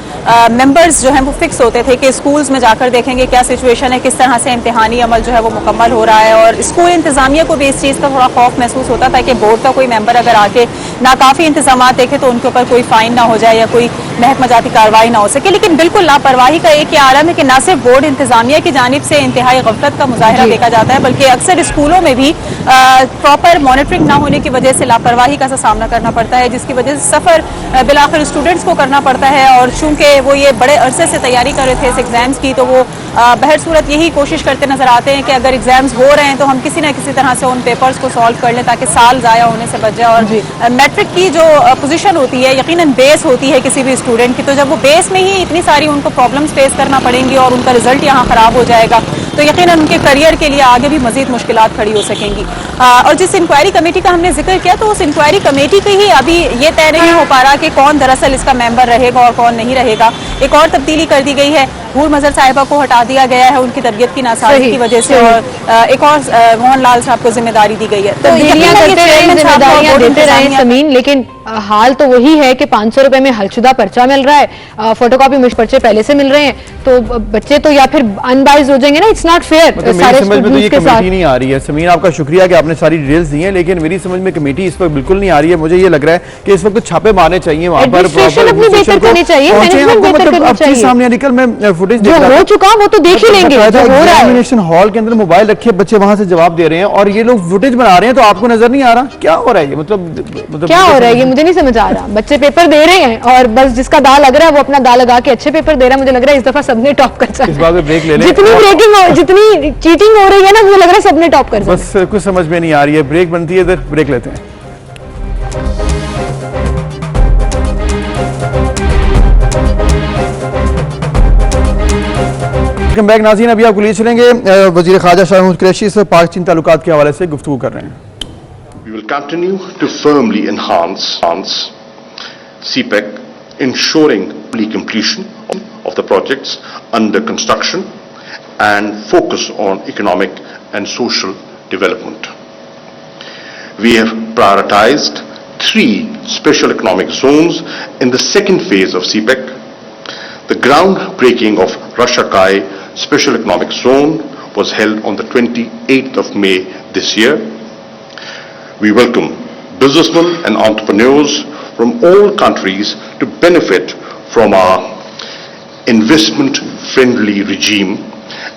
मेंबर्स जो हैं वो फिक्स होते थे कि स्कूल्स में जाकर देखेंगे क्या सिचुएशन है, किस तरह से इम्तिहानी अमल जो है वो मुकम्मल हो रहा है, और स्कूल इंतजामिया को भी इस चीज़ का थोड़ा खौफ महसूस होता था कि बोर्ड का कोई मेंबर अगर आके नाकाफ़ी इंतजाम देखे तो उनके ऊपर कोई फाइन ना हो जाए या कोई महकमा जाती कार्रवाई ना हो सके। लेकिन बिल्कुल लापरवाही का एक ही आलम है कि न सिर्फ बोर्ड इंतजामिया की जानिब से इंतहाई गफलत का मुजाहरा देखा जाता है, बल्कि अक्सर स्कूलों में भी प्रॉपर मॉनिटरिंग ना होने की वजह से लापरवाही का सामना करना पड़ता है, जिसकी वजह से सफर बिलाखिर स्टूडेंट्स को करना पड़ता है। और चूंकि वो ये बड़े अरसे से तैयारी कर रहे थे इस एग्जाम्स की, तो वो बहर सूरत यही कोशिश करते नजर आते हैं कि अगर एग्जाम्स हो रहे हैं तो हम किसी न किसी तरह से उन पेपर्स को सॉल्व कर लें ताकि साल जाया होने से बच जाए। और मैट्रिक की जो पोजीशन होती है यकीनन बेस होती है किसी भी स्टूडेंट की, तो जब वो बेस में ही इतनी सारी उनको प्रॉब्लम्स फेस करना पड़ेंगी और उनका रिजल्ट यहाँ खराब हो जाएगा तो यकीनन उनके करियर के लिए आगे भी मजीद मुश्किलात खड़ी हो सकेंगी। और जिस इंक्वायरी कमेटी का हमने जिक्र किया तो उस इंक्वायरी कमेटी की ही अभी ये तय नहीं हो पा रहा कि कौन दरअसल इसका मेंबर रहेगा और कौन नहीं रहेगा। एक और तब्दीली कर दी गई है, हूर मजहर साहिबा को हटा दिया गया है उनकी तबीयत की नासाजी की वजह से, और एक और मोहन लाल साहब को जिम्मेदारी दी गई है। तब्दीलियां करते रहे, जिम्मेदारियां देते रहे समीन, लेकिन हाल तो वही है कि 500 रुपए में हलशुदा पर्चा मिल रहा है, फोटोकॉपी मुझ पर्चे पहले से मिल रहे हैं, तो बच्चे तो या फिर अनबाइज हो जाएंगे ना, इट्स नॉट फेयर। मेरी समझ में तो ये कमेटी नहीं आ रही है। समीन, आपका शुक्रिया कि आपने सारी डिटेल्स दी हैं, लेकिन मेरी समझ में कमेटी इस वक्त बिल्कुल नहीं आ रही है। मुझे ये लग रहा है कि इस वक्त छापे मारने चाहिए वहां पर, अपनी बेहतर करनी चाहिए, मैनेजमेंट बेहतर करनी चाहिए। सामने निकल मैं फुटेज जो हो चुका वो तो देख ही लेंगे, जो हो रहा है। एग्जामिनेशन हॉल के अंदर मोबाइल रखे बच्चे वहां से जवाब दे रहे हैं और ये लोग फुटेज बना रहे हैं, तो आपको नजर नहीं आ रहा क्या हो रहा है? ये मतलब क्या हो रहा है ये मुझे नहीं समझ आ रहा। बच्चे पेपर दे रहे हैं और बस जिसका दाव लग रहा है वो अपना दाव लगा के अच्छे पेपर दे रहा है। मुझे लग रहा है इस दफा सबने टॉप कर जाना। इस बार ब्रेक ले लें। जितनी चीटिंग हो रही है ना, मुझे लग रहा है सबने टॉप कर जाना। बस कुछ समझ में नहीं आ रही है। ब्रेक बनती है, इधर ब्रेक लेते हैं। वेलकम बैक नाज़रीन, अभी आपको लिए चलेंगे वज़ीर ख़ारजा शाह महमूद कुरैशी से पाक चीन ताल्लुकात के हवाले से गुफ्तगू कर रहे हैं। We will continue to firmly enhance CPEC, ensuring completion of the projects under construction and focus on economic and social development. We have prioritized 3 special economic zones in the second phase of CPEC. The groundbreaking of Rashakai Special Economic Zone was held on the 28th of May this year. We welcome businessmen and entrepreneurs from all countries to benefit from our investment-friendly regime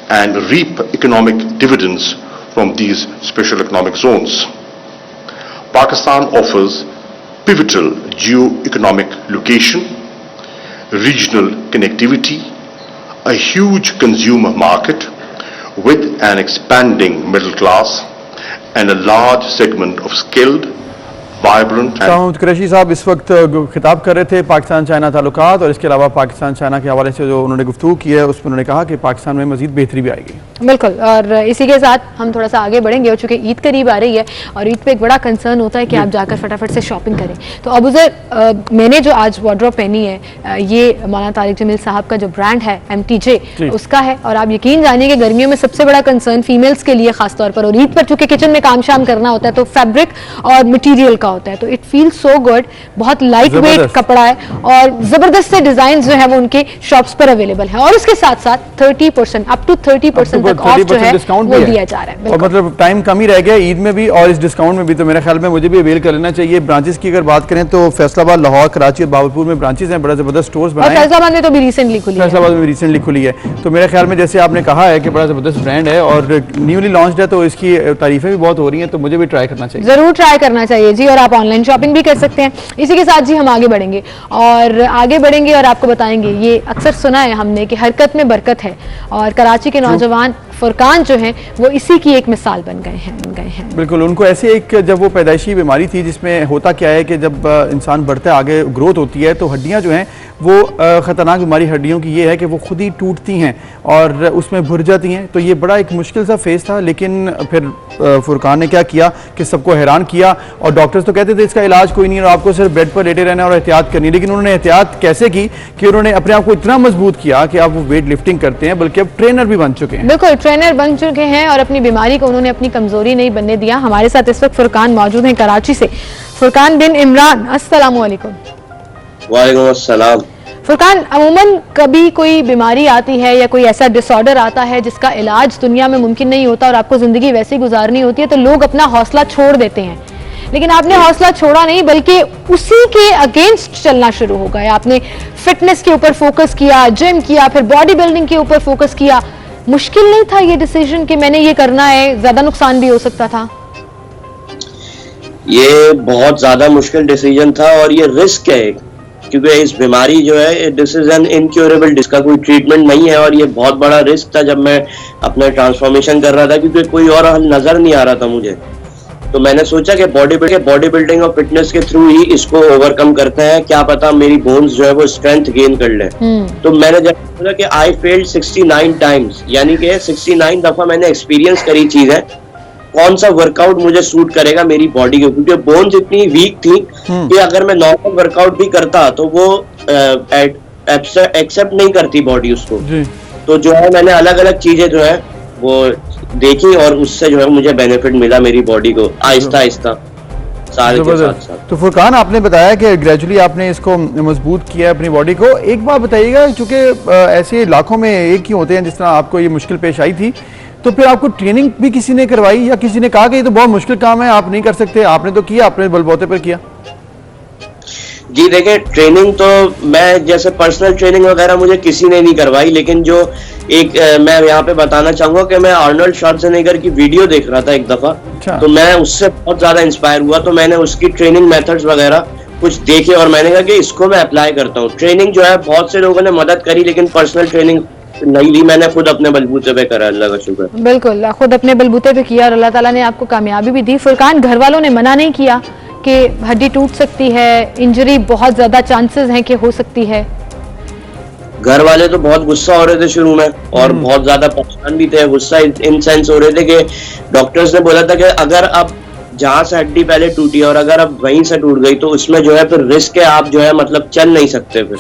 and reap economic dividends from these special economic zones. Pakistan offers pivotal geo-economic location, regional connectivity, a huge consumer market with an expanding middle class and a large segment of skilled, vibrant Mohammad Qureshi साहब इस वक्त खिताब कर रहे थे Pakistan China ताल्लुकात और इसके अलावा पाकिस्तान चाइना के हवाले से जो उन्होंने गुफ्तगू की है उसमें उन्होंने कहा कि पाकिस्तान में मजीद बेहतरी भी आएगी। बिल्कुल, और इसी के साथ हम थोड़ा सा आगे बढ़ेंगे और चूंकि ईद करीब आ रही है और ईद पे एक बड़ा कंसर्न होता है कि आप जाकर फटाफट से शॉपिंग करें। तो अबूजर, मैंने जो आज वार्डरोब पहनी है ये मौलाना तारिक जमील साहब का जो ब्रांड है MTJ उसका है, और आप यकीन जानिए कि गर्मियों में सबसे बड़ा कंसर्न फीमेल्स के लिए खासतौर पर, और ईद पर चूंकि किचन में काम शाम करना होता है तो फैब्रिक और मटीरियल का होता है, तो इट फील सो गुड, बहुत लाइट वेट कपड़ा है और जबरदस्त से डिजाइन जो है वो उनके शॉप्स पर अवेलेबल है, और उसके साथ साथ 30% अप टू 30% तक ऑफ जो है वो दिया जा रहा है। और मतलब टाइम कम ही रह गया ईद में भी और इस डिस्काउंट में भी, तो मेरे ख्याल में मुझे भी अवेल कर लेना चाहिए। ब्रांचेस की अगर बात करें तो फैसलाबाद, लाहौर, कराची और बावलपुर में ब्रांचेस हैं, बड़ा जबरदस्त स्टोर्स बनाए हैं। फैसलाबाद में तो भी रिसेंटली खुली है, फैसलाबाद में रिसेंटली खुली है, तो मेरे ख्याल में जैसे आपने कहा है कि बड़ा जबरदस्त ब्रांड है और न्यूली लॉन्च्ड है तो इसकी तारीफें भी बहुत हो रही हैं, तो मुझे भी ट्राई करना चाहिए। जरूर ट्राई करना चाहिए जी, और आप ऑनलाइन शॉपिंग भी कर सकते हैं। इसी के साथ जी हम आगे बढ़ेंगे और आपको बताएंगे, ये अक्सर सुना है हमने कि हरकत में बरकत है, और कराची के नौजवान फुरकान जो हैं वो इसी की एक मिसाल बन गए हैं। बिल्कुल, उनको ऐसे एक जब वो पैदाइशी बीमारी थी जिसमें होता क्या है कि जब इंसान बढ़ता है, आगे ग्रोथ होती है तो हड्डियां जो हैं वो ख़तरनाक बीमारी हड्डियों की ये है कि वो खुद ही टूटती हैं और उसमें भुर जाती हैं। तो ये बड़ा एक मुश्किल सा फेज़ था, लेकिन फिर फुरकान ने क्या किया कि सबको हैरान किया, और डॉक्टर्स तो कहते थे इसका इलाज कोई नहीं है और आपको सिर्फ बेड पर लेटे रहना और एहतियात करनी, लेकिन उन्होंने एहतियात कैसे की कि उन्होंने अपने आप को इतना मजबूत किया कि आप वो वेट लिफ्टिंग करते हैं, बल्कि अब ट्रेनर भी बन चुके हैं। बिल्कुल, ट्रेनर बन चुके हैं और अपनी बीमारी को उन्होंने अपनी कमजोरी नहीं बनने दिया। हमारे साथ इस वक्त फुरकान मौजूद हैं कराची से। फुरकान बिन इमरान, अस्सलाम वालेकुम। वालेकुम अस्सलाम। फुरकान, अमूमन कभी कोई बीमारी आती है या कोई ऐसा डिसऑर्डर आता है जिसका इलाज दुनिया में मुमकिन नहीं होता और आपको जिंदगी वैसे ही गुजारनी होती है, तो लोग अपना हौसला छोड़ देते हैं, लेकिन आपने हौसला छोड़ा नहीं बल्कि उसी के अगेंस्ट चलना शुरू हो गया। आपने फिटनेस के ऊपर फोकस किया, जिम किया, फिर बॉडी बिल्डिंग के ऊपर फोकस किया। मुश्किल नहीं था ये डिसीजन कि मैंने ये करना है? ज्यादा नुकसान भी हो सकता था। ये बहुत ज्यादा मुश्किल डिसीजन था और ये रिस्क है, क्योंकि इस बीमारी जो है दिस इज एन इनक्योरेबल, जिसका कोई ट्रीटमेंट नहीं है, और ये बहुत बड़ा रिस्क था जब मैं अपना ट्रांसफॉर्मेशन कर रहा था, क्योंकि कोई और हल नजर नहीं आ रहा था मुझे। तो मैंने सोचा कि बॉडी बिल्डिंग और फिटनेस के थ्रू ही इसको ओवरकम करते हैं, क्या पता मेरी बोन्स जो है वो स्ट्रेंथ गेन कर ले। तो मैंने जब सोचा कि आई फेल्ड 69 टाइम्स, यानी कि 69 दफा मैंने एक्सपीरियंस करी चीजें, कौन सा वर्कआउट मुझे सूट करेगा मेरी बॉडी को, क्योंकि बोन्स इतनी वीक थी कि अगर मैं नॉर्मल वर्कआउट भी करता तो वो एक्सेप्ट नहीं करती बॉडी उसको। तो जो है मैंने अलग अलग चीजें जो है वो देखी और उससे जो है मुझे बेनिफिट मिला मेरी बॉडी को आहिस्ता आहिस्ता साल के साथ साथ। तो फुरकान, आपने बताया कि ग्रेजुअली आपने इसको मजबूत किया अपनी बॉडी को। एक बात बताइएगा, क्योंकि ऐसे लाखों में एक ही होते हैं जिस तरह आपको ये मुश्किल पेश आई थी, तो फिर आपको ट्रेनिंग भी किसी ने करवाई या किसी ने कहा कि ये तो बहुत मुश्किल काम है, आप नहीं कर सकते? आपने तो किया, आपने बलबूते पर किया। जी देखिए, ट्रेनिंग तो मैं जैसे पर्सनल ट्रेनिंग वगैरह मुझे किसी ने नहीं करवाई, लेकिन जो एक मैं यहाँ पे बताना चाहूंगा कि मैं आर्नोल्ड श्वार्ज़नेगर की वीडियो देख रहा था एक दफा, तो मैं उससे बहुत ज्यादा इंस्पायर हुआ, तो मैंने उसकी ट्रेनिंग मेथड्स वगैरह कुछ देखे और मैंने कहा कि इसको मैं अप्लाई करता हूँ। ट्रेनिंग जो है बहुत से लोगों ने मदद करी, लेकिन पर्सनल ट्रेनिंग नहीं ली, मैंने खुद अपने बलबूते पे करा, अल्लाह का शुक्र। बिल्कुल, खुद अपने बलबूते पे किया और अल्लाह ताला ने आपको कामयाबी भी दी। फुरकान, घर वालों ने मना नहीं किया कि हड्डी टूट सकती है, इंजरी बहुत ज्यादा चांसेस हैं कि हो सकती है? घर वाले तो बहुत गुस्सा हो रहे थे शुरू में और बहुत ज्यादा परेशान भी थे। गुस्सा इन सेंस हो रहे थे कि डॉक्टर्स ने बोला था कि अगर अब जहाँ से हड्डी पहले टूटी और अगर अब वहीं से टूट गई तो उसमें जो है फिर रिस्क है, आप जो है मतलब चल नहीं सकते फिर।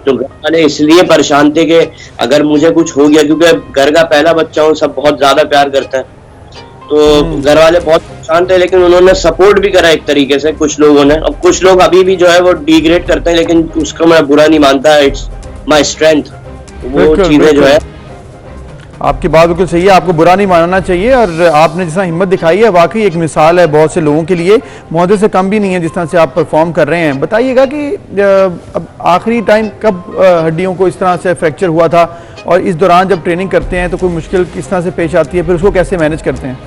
तो घर वाले इसलिए परेशान थे कि अगर मुझे कुछ हो गया, क्योंकि घर का पहला बच्चा हूँ, सब बहुत ज्यादा प्यार करते हैं, तो घर वाले बहुत परेशान थे, लेकिन उन्होंने सपोर्ट भी करा एक तरीके से कुछ लोगों ने। अब कुछ लोग अभी भी जो है वो डिग्रेड करते हैं, लेकिन उसको मैं बुरा नहीं मानता, इट्स माय स्ट्रेंथ। वो चीजें जो है, आपकी बात बिल्कुल सही है, आपको बुरा नहीं मानना चाहिए और आपने जिस तरह हिम्मत दिखाई है वाकई एक मिसाल है बहुत से लोगों के लिए, मौजे से कम भी नहीं है जिस तरह से आप परफॉर्म कर रहे हैं। बताइएगा कि अब आखिरी टाइम कब हड्डियों को इस तरह से फ्रैक्चर हुआ था और इस दौरान जब ट्रेनिंग करते हैं तो कोई मुश्किल किस तरह से पेश आती है, फिर उसको कैसे मैनेज करते हैं?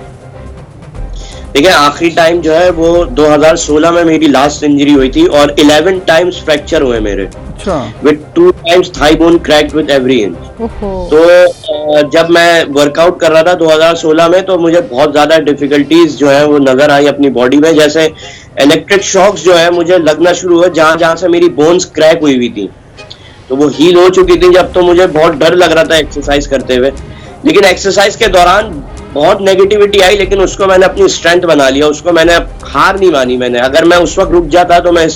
देखिए आखिरी टाइम जो है वो 2016 में मेरी लास्ट इंजरी हुई थी और 11 टाइम्स फ्रैक्चर हुए मेरे, अच्छा, with 2 times thigh bone cracked with every inch. तो जब मैं वर्कआउट कर रहा था 2016 में, तो मुझे बहुत ज्यादा डिफिकल्टीज जो है वो नजर आई अपनी बॉडी में, जैसे इलेक्ट्रिक शॉक्स जो है मुझे लगना शुरू हुआ जहां जहां से मेरी बोन्स क्रैक हुई हुई थी, तो वो हील हो चुकी थी जब, तो मुझे बहुत डर लग रहा था एक्सरसाइज करते हुए। लेकिन एक्सरसाइज के दौरान बहुत नेगेटिविटी आई, लेकिन उसको मैंने अपनी स्ट्रेंथ बना लिया, उसको मैंने हार नहीं मानी मैंने। अगर मैं उस वक्त रुक जाता तो मैं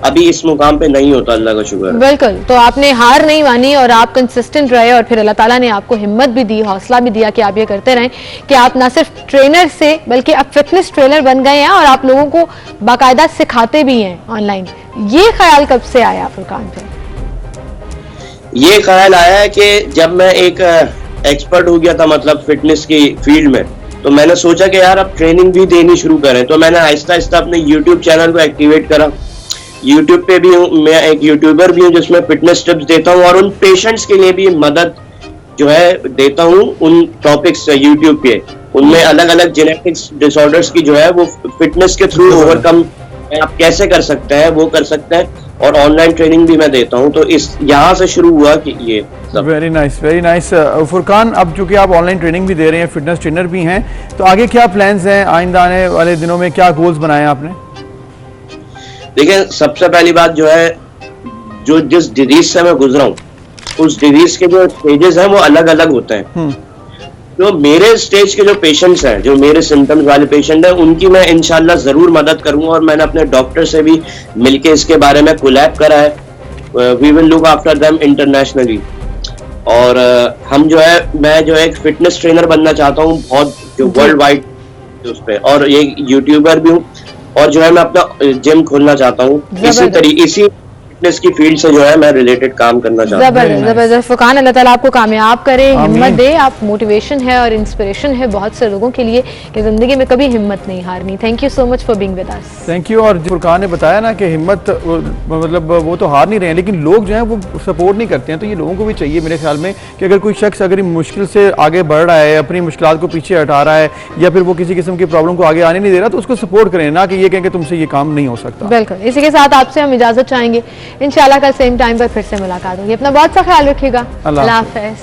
अभी इस मुकाम पे नहीं होता, अल्लाह का शुक्र है। बिल्कुल, तो आपने हार नहीं मानी और आप कंसिस्टेंट रहे और फिर अल्लाह ताला ने आपको हिम्मत भी दी, हौसला भी दिया कि आप ये करते रहें कि आप ना सिर्फ ट्रेनर से बल्कि अब फिटनेस ट्रेनर बन गए हैं और आप लोगों को बाकायदा सिखाते भी हैं ऑनलाइन। ये ख्याल कब से आया फुरकान पे? ये ख्याल आया है कि जब मैं एक एक्सपर्ट हो गया था मतलब फिटनेस की फील्ड में, तो मैंने सोचा कि यार अब ट्रेनिंग भी देनी शुरू करें, तो मैंने आहिस्ता आहिस्ता अपने यूट्यूब चैनल को एक्टिवेट करा। यूट्यूब पे भी हूँ, मैं एक यूट्यूबर भी हूँ जिसमें फिटनेस टिप्स देता हूँ और उन पेशेंट्स के लिए भी मदद जो है देता हूँ उन टॉपिक्स यूट्यूब पे, उनमें अलग अलग जेनेटिक्स डिसऑर्डर्स की जो है वो फिटनेस के थ्रू ओवरकम आप कैसे कर सकते हैं वो कर सकते हैं, और ऑनलाइन ट्रेनिंग भी मैं देता हूं। तो इस यहाँ से शुरू हुआ कि ये सब। Very nice, very nice. Furqan, अब चूंकि आप ऑनलाइन ट्रेनिंग भी दे रहे हैं, फिटनेस ट्रेनर भी हैं, तो आगे क्या प्लान्स हैं, आइंदा आने वाले दिनों में क्या गोल्स बनाए आपने? देखिए सबसे पहली बात जो है, जो जिस डिजीज से मैं गुजरा हूँ उस डिजीज के जो स्टेजेस हैं वो अलग अलग होते हैं। तो मेरे स्टेज के जो पेशेंट्स हैं, जो मेरे सिम्टम्स वाले पेशेंट हैं, उनकी मैं इंशाल्लाह जरूर मदद करूंगा और मैंने अपने डॉक्टर से भी मिलके इसके बारे में कोलैब करा है। We will look after them internationally. और हम जो है, मैं जो है एक फिटनेस ट्रेनर बनना चाहता हूँ बहुत, जो वर्ल्ड वाइड उस पे, और ये यूट्यूबर भी हूँ, और जो है मैं अपना जिम खोलना चाहता हूँ इसी तरीके, इसी फिटनेस की फील्ड से जो है मैं रिलेटेड काम करना चाहता हूँ। जबरदस्त जबरदस्त फुरकान, अल्लाह ताला आपको कामयाब करे, हिम्मत दे। आप मोटिवेशन है और इंस्पिरेशन है बहुत से लोगों के लिए कि जिंदगी में कभी हिम्मत नहीं हारनी। Thank you so much for being with us. Thank you. और फुरकान ने बताया ना कि हिम्मत, मतलब वो तो हार नहीं रहे हैं, लेकिन लोग जो हैं वो सपोर्ट नहीं करते हैं, तो ये लोगों को भी चाहिए मेरे ख्याल में कि अगर कोई शख्स अगर मुश्किल से आगे बढ़ रहा है, अपनी मुश्किलात को पीछे हटा रहा है, या फिर वो किसी किस्म की प्रॉब्लम को आगे आने नहीं दे रहा, तो उसको सपोर्ट करें, ना कि ये कहें कि तुमसे ये काम नहीं हो सकता। बिल्कुल, इसी के साथ आपसे हम इजाजत चाहेंगे, इंशाल्लाह कल सेम टाइम पर फिर से मुलाकात होगी। अपना बहुत सा ख्याल रखिएगा। अल्लाह हाफ़िज़।